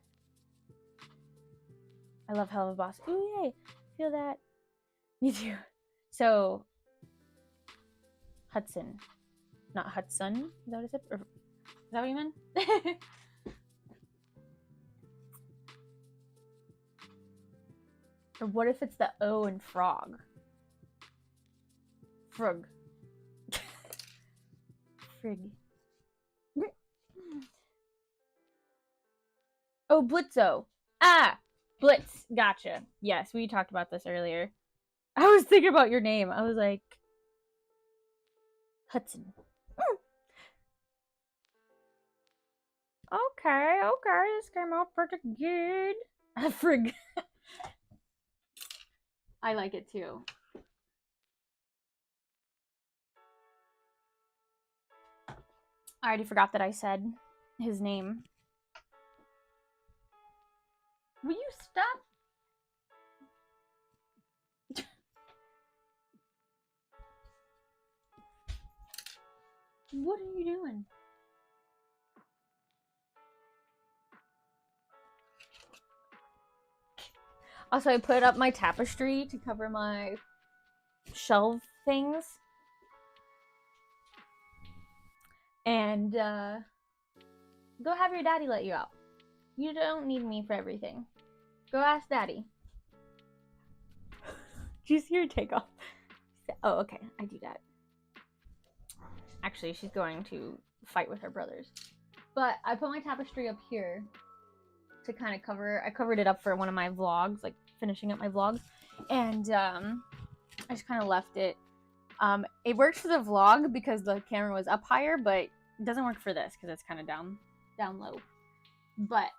Speaker 1: I love Helluva Boss. Ooh, yay. Feel that. Me too. So, Hudson. Not Hudson. Is that what I said? Or, is that what you meant? Or what if it's the O in frog? Frog. Frig. Oh, Blitzo. Ah! Blitz. Gotcha. Yes, we talked about this earlier. I was thinking about your name. I was like... Hudson. Okay, this came out pretty good. Frig. I like it too. I already forgot that I said his name. Will you stop? What are you doing? Also, I put up my tapestry to cover my shelf things. And, go have your daddy let you out. You don't need me for everything. Go ask daddy. Did you see her take off? Oh, okay. I do that. Actually, she's going to fight with her brothers. But I put my tapestry up here to kind of cover. I covered it up for one of my vlogs, like finishing up my vlogs. And I just kind of left it. It worked for the vlog because the camera was up higher, but it doesn't work for this because it's kind of down low. But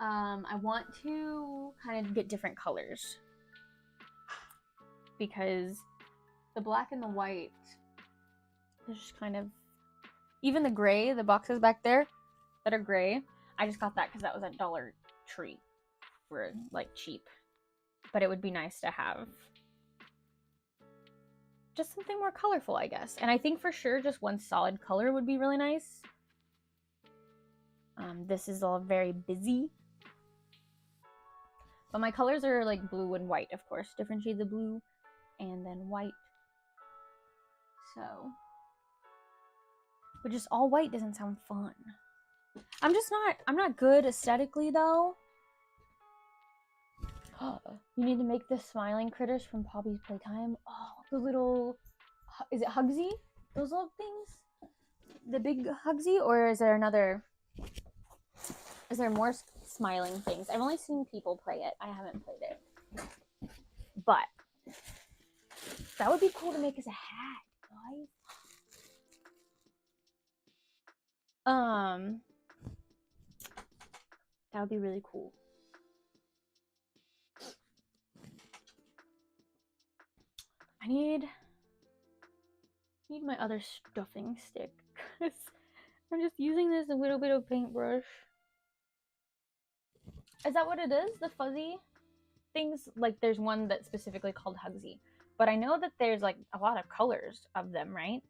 Speaker 1: I want to kind of get different colors because the black and the white is just kind of, even the gray, the boxes back there that are gray, I just got that because that was at Dollar Tree for like cheap. But it would be nice to have just something more colorful, I guess. And I think for sure just one solid color would be really nice. This is all very busy. But my colors are like blue and white, of course. Different shades of blue and then white. So, but just all white doesn't sound fun. I'm not good aesthetically though. You need to make the smiling critters from Poppy's Playtime. Oh, the little, is it Hugsy? Those little things? The big Hugsy? Or is there another, is there more smiling things? I've only seen people play it. I haven't played it. But that would be cool to make as a hat, guys. That would be really cool. I need my other stuffing stick because I'm just using this a little bit of paintbrush. Is that what it is? The fuzzy things? Like there's one that's specifically called Hugsy. But I know that there's like a lot of colors of them, right?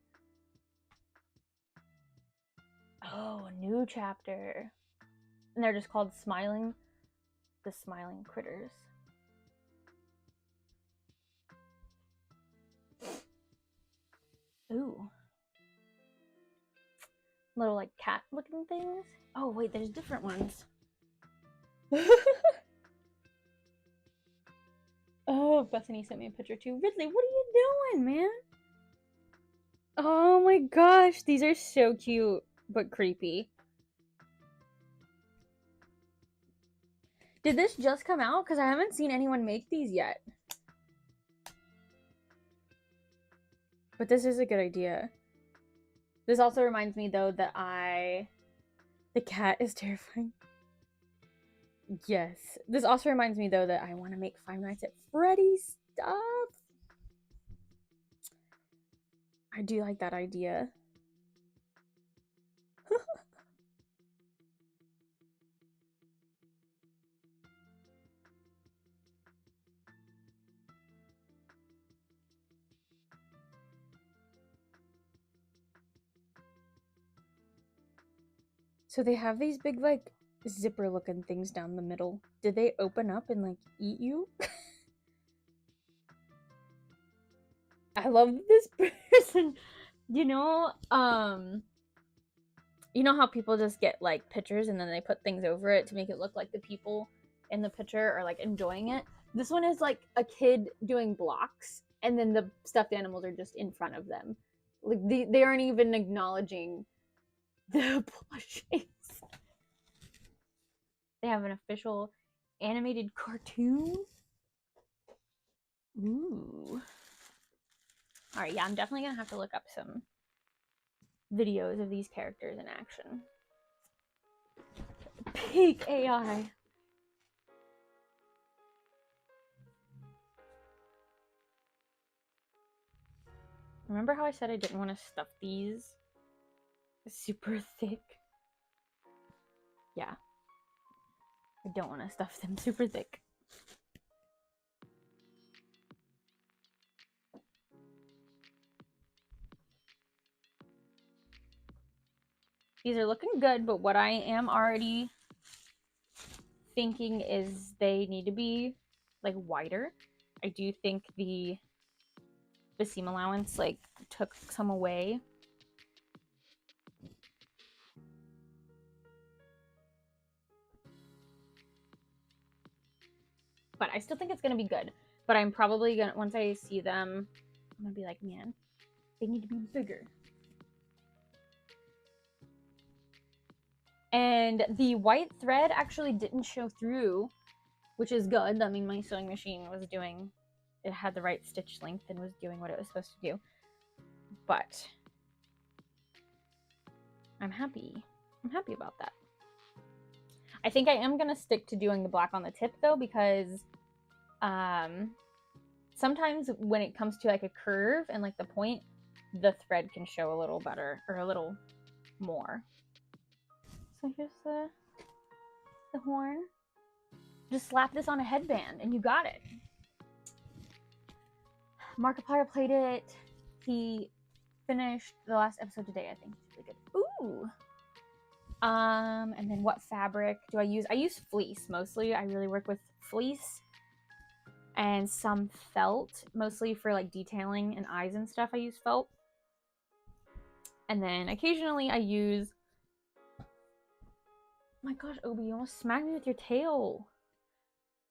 Speaker 1: Oh, a new chapter. And they're just called Smiling. The Smiling Critters. Ooh. Little like cat looking things. Oh wait, there's different ones. Oh, Bethany sent me a picture too. Ridley, what are you doing, man? Oh my gosh, these are so cute, but creepy. Did this just come out? Because I haven't seen anyone make these yet. But this is a good idea. This also reminds me, though, that the cat is terrifying. Yes. This also reminds me, though, that I want to make Five Nights at Freddy's stuff. I do like that idea. So they have these big, like, zipper looking things down the middle. Did they open up and, like, eat you? I love this person. You know how people just get, like, pictures and then they put things over it to make it look like the people in the picture are, like, enjoying it? This one is, like, a kid doing blocks, and then the stuffed animals are just in front of them. Like, they aren't even acknowledging the plushies. They have an official animated cartoon. Ooh. Alright, yeah, I'm definitely gonna have to look up some videos of these characters in action. Peak AI. Remember how I said I didn't want to stuff these super thick? Yeah. I don't want to stuff them super thick. These are looking good, but what I am already thinking is they need to be, like, wider. I do think the seam allowance, like, took some away. But I still think it's gonna be good. But I'm probably gonna, once I see them, I'm gonna be like, man, they need to be bigger. And the white thread actually didn't show through, which is good. I mean, my sewing machine was doing, it had the right stitch length and was doing what it was supposed to do. But I'm happy. I'm happy about that. I think I am going to stick to doing the black on the tip, though, because sometimes when it comes to, like, a curve and, like, the point, the thread can show a little better, or a little more. So here's the horn. Just slap this on a headband and you got it. Markiplier played it. He finished the last episode today, I think. It's really good. Ooh. And then what fabric do I use? I use fleece mostly. I really work with fleece and some felt, mostly for, like, detailing and eyes and stuff. I use felt. And then occasionally I use, oh my gosh, Obi, you almost smacked me with your tail.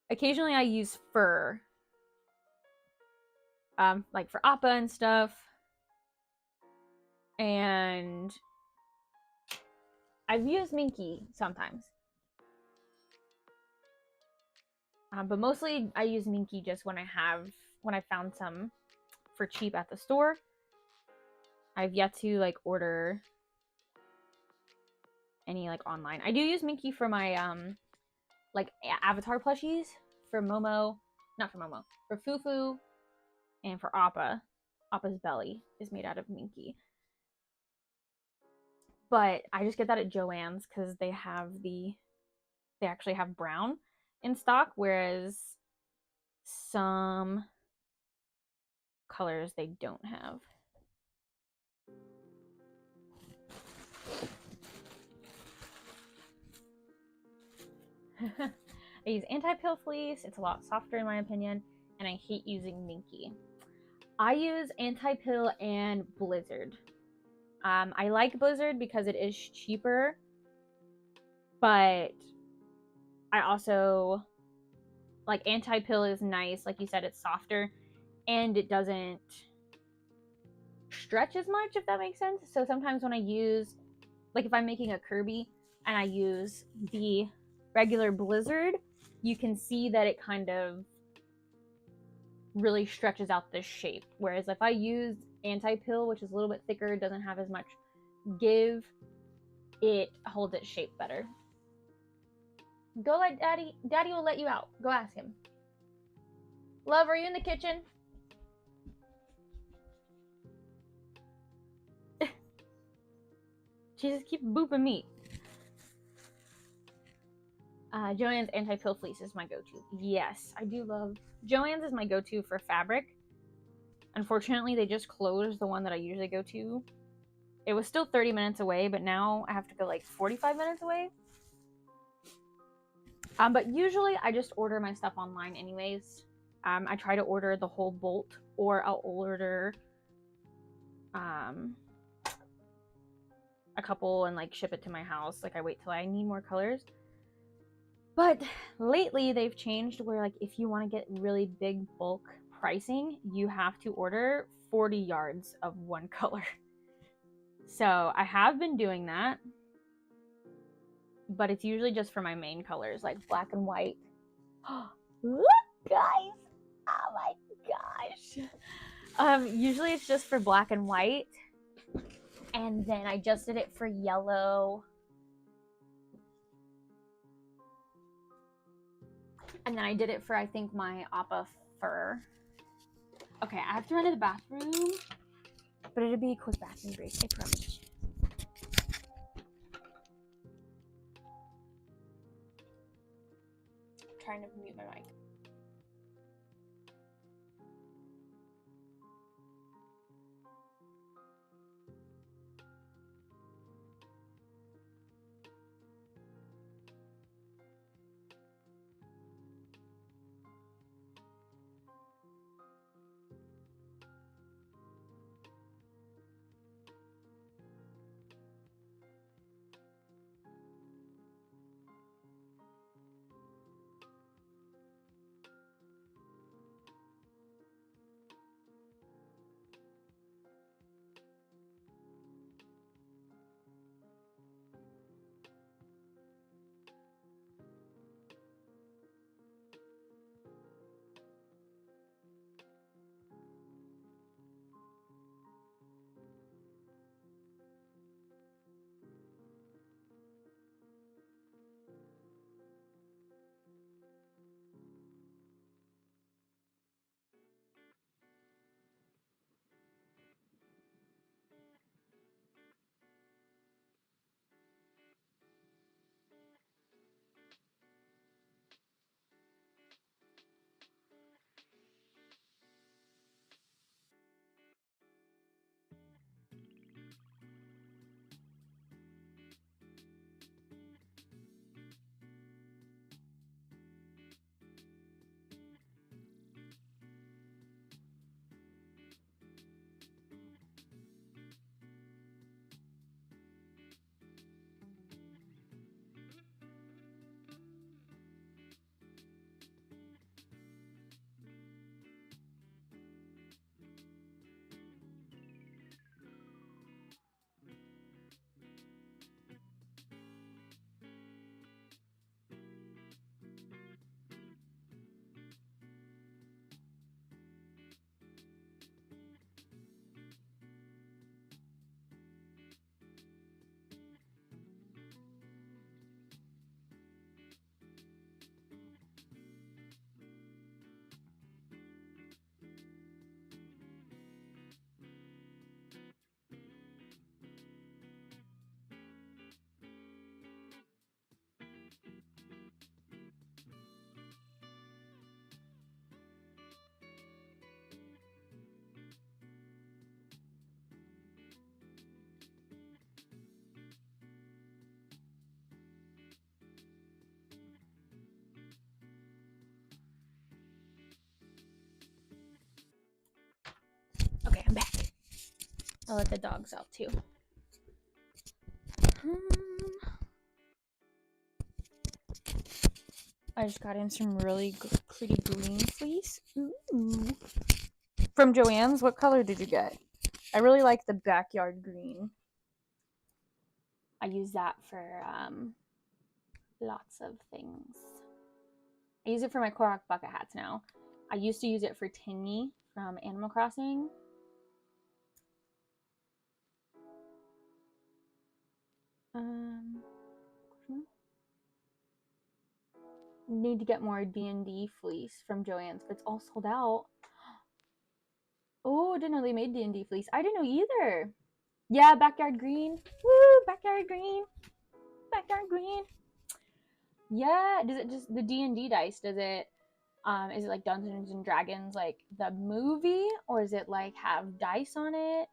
Speaker 1: Occasionally I use fur. Like for Appa and stuff. And I've used Minky sometimes. But mostly I use Minky just when I found some for cheap at the store. I've yet to, like, order any, like, online. I do use Minky for my like, avatar plushies for Momo, not for Momo, for Fufu, and for Appa. Appa's belly is made out of Minky. But I just get that at Joann's because they actually have brown in stock, whereas some colors they don't have. I use anti-pill fleece. It's a lot softer in my opinion, and I hate using Minky. I use anti-pill and Blizzard. I like Blizzard because it is cheaper, but I also like anti-pill is nice. Like you said, it's softer and it doesn't stretch as much, if that makes sense. So sometimes when I use, like if I'm making a Kirby and I use the regular Blizzard, you can see that it kind of really stretches out the shape. Whereas if I use anti-pill, which is a little bit thicker, doesn't have as much give, it holds its shape better. Go let Daddy. Daddy will let you out. Go ask him. Love, are you in the kitchen? She just keeps booping me. Joann's anti-pill fleece is my go-to. Yes, I do love... Joann's is my go-to for fabric. Unfortunately, they just closed the one that I usually go to. it was still 30 minutes away, but now I have to go like 45 minutes away. But usually I just order my stuff online anyways. I try to order the whole bolt, or I'll order a couple and like ship it to my house. Like I wait till I need more colors. But lately they've changed where like if you want to get really big bulk pricing, you have to order 40 yards of one color. So I have been doing that, but it's usually just for my main colors like black and white. Look, guys! Oh my gosh! Usually it's just for black and white, and then I just did it for yellow, and then I did it for I think my Appa fur. Okay, I have to run to the bathroom, but it'll be a quick bathroom break, I promise. I'm trying to mute my mic. Okay, I'm back. I'll let the dogs out too. I just got in some really pretty green fleece. Ooh. From Joann's, what color did you get? I really like the backyard green. I use that for lots of things. I use it for my Korok bucket hats now. I used to use it for Tingy from Animal Crossing. Need to get more D&D fleece from Joann's, but it's all sold out. Oh, I didn't know they made D&D fleece. I didn't know either. Yeah, backyard green. Woo, backyard green. Backyard green. Yeah, does it just the D&D dice? Does it is it like Dungeons and Dragons like the movie, or is it like have dice on it?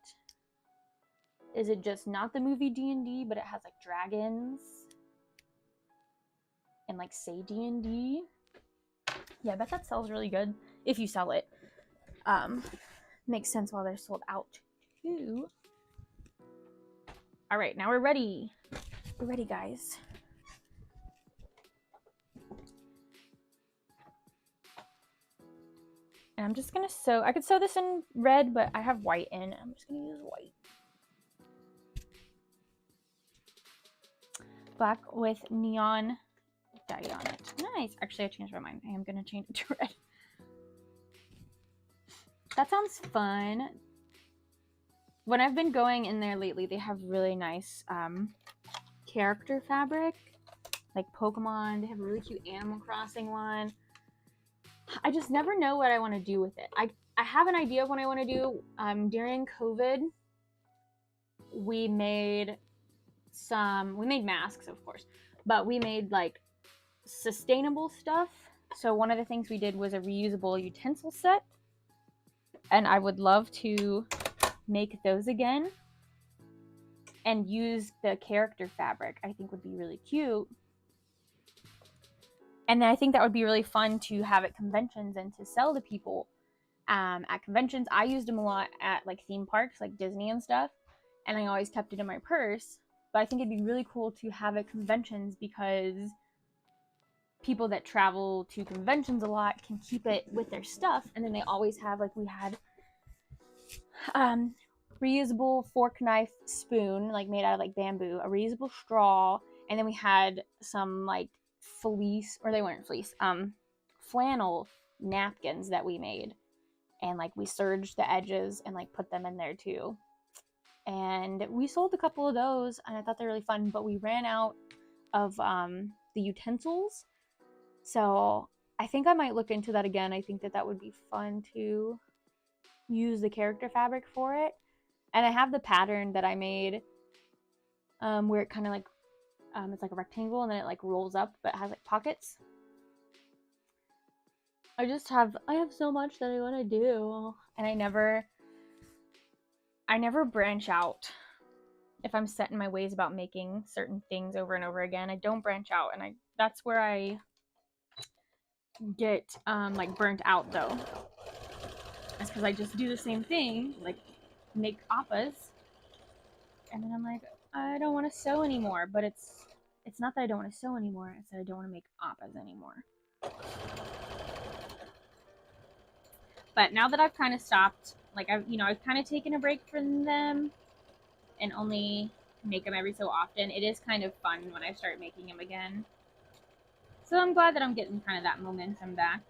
Speaker 1: Is it just not the movie D&D, but it has like dragons and like say D&D? Yeah, I bet that sells really good if you sell it. Makes sense while they're sold out too. All right, now we're ready. We're ready, guys. And I'm just gonna sew. I could sew this in red, but I have white in. I'm just gonna use white. Black with neon dye on it. Nice. Actually, I changed my mind. I am gonna change it to red. That sounds fun. When I've been going in there lately, they have really nice character fabric, like Pokemon. They have a really cute Animal Crossing one. I just never know what I want to do with it. I have an idea of what I want to do. During COVID, we made masks, of course, but we made like sustainable stuff. So one of the things we did was a reusable utensil set, and I would love to make those again and use the character fabric. I think would be really cute. And then I think that would be really fun to have at conventions and to sell to people at conventions. I used them a lot at like theme parks, like Disney and stuff, and I always kept it in my purse. But I think it'd be really cool to have at conventions because people that travel to conventions a lot can keep it with their stuff, and then they always have, like we had reusable fork, knife, spoon, like made out of like bamboo, a reusable straw, and then we had some like fleece, or they weren't fleece, flannel napkins that we made, and like we serged the edges and like put them in there too. And we sold a couple of those, and I thought they were really fun, but we ran out of the utensils. So I think I might look into that again. I think that that would be fun to use the character fabric for it. And I have the pattern that I made where it kind of like, it's like a rectangle and then it like rolls up, but it has like pockets. I have so much that I want to do, and I never branch out. If I'm set in my ways about making certain things over and over again, I don't branch out, and that's where I get like burnt out though. That's because I just do the same thing, like make appas, and then I'm like, I don't want to sew anymore. But it's not that I don't want to sew anymore, it's that I don't want to make appas anymore. But now that I've kind of stopped, like I've kind of taken a break from them and only make them every so often, it is kind of fun when I start making them again. So I'm glad that I'm getting kind of that momentum back.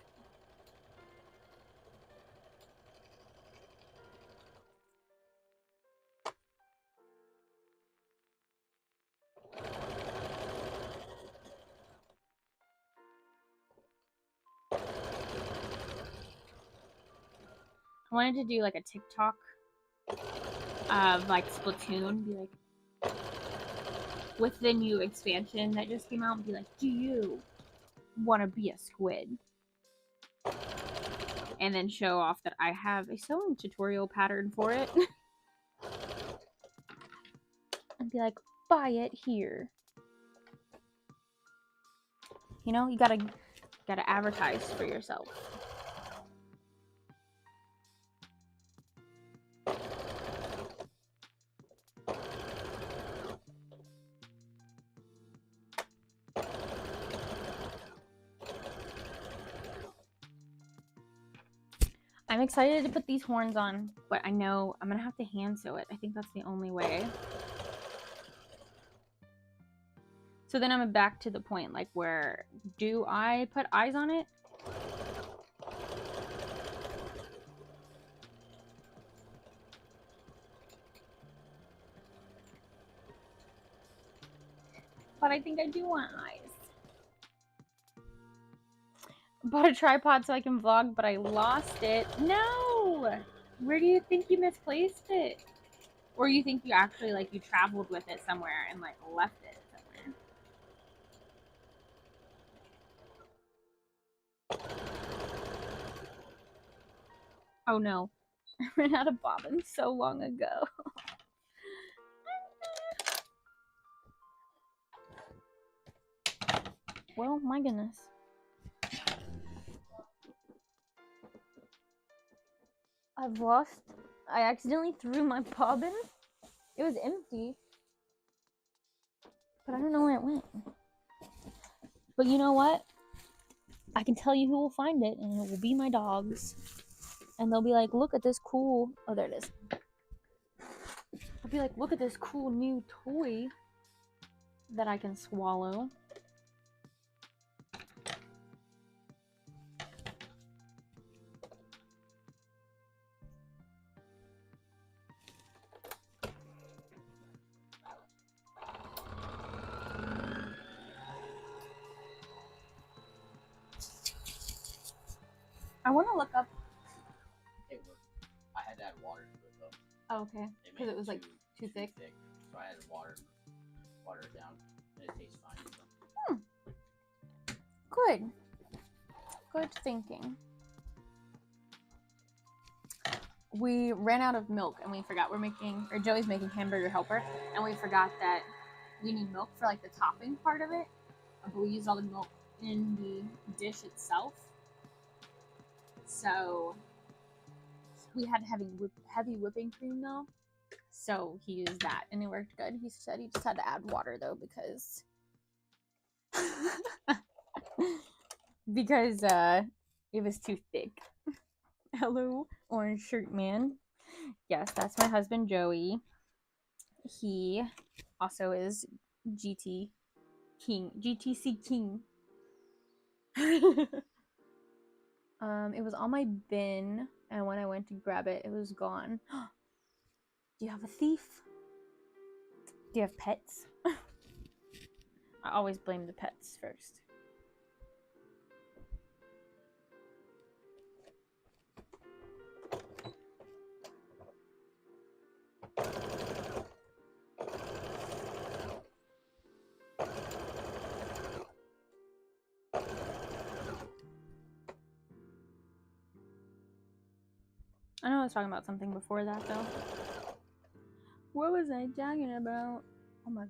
Speaker 1: I wanted to do like a TikTok of like Splatoon, be like, with the new expansion that just came out, be like, do you want to be a squid? And then show off that I have a sewing tutorial pattern for it. And be like, buy it here. You know, you gotta advertise for yourself. I'm excited to put these horns on, but I know I'm gonna have to hand sew it. I think that's the only way. So then I'm back to the point, like, where do I put eyes on it? But I think I do want eyes. Bought a tripod so I can vlog, but I lost it. No! Where do you think you misplaced it? Or you think you actually, like, you traveled with it somewhere and, like, left it somewhere? Oh no. I ran out of bobbins so long ago. Well, my goodness. I accidentally threw my bobbin. It was empty. But I don't know where it went. But you know what? I can tell you who will find it, and it will be my dogs. And they'll be like, look at this cool... Oh, there it is. I'll be like, look at this cool new toy that I can swallow. I want to look up...
Speaker 4: It worked. I had to add water to it though.
Speaker 1: Oh, okay. Because it was like too thick.
Speaker 4: So I added water it down, and it tastes fine. So.
Speaker 1: Good. Good thinking. We ran out of milk and we forgot Joey's making hamburger helper, and we forgot that we need milk for like the topping part of it. But we used all the milk in the dish itself. So we had heavy whipping cream though. So he used that and it worked good. He said he just had to add water though because it was too thick. Hello, orange shirt man. Yes, that's my husband Joey. He also is GTC King. It was on my bin, and when I went to grab it, it was gone. Do you have a thief? Do you have pets? I always blame the pets first. I know I was talking about something before that, though. What was I talking about? Oh my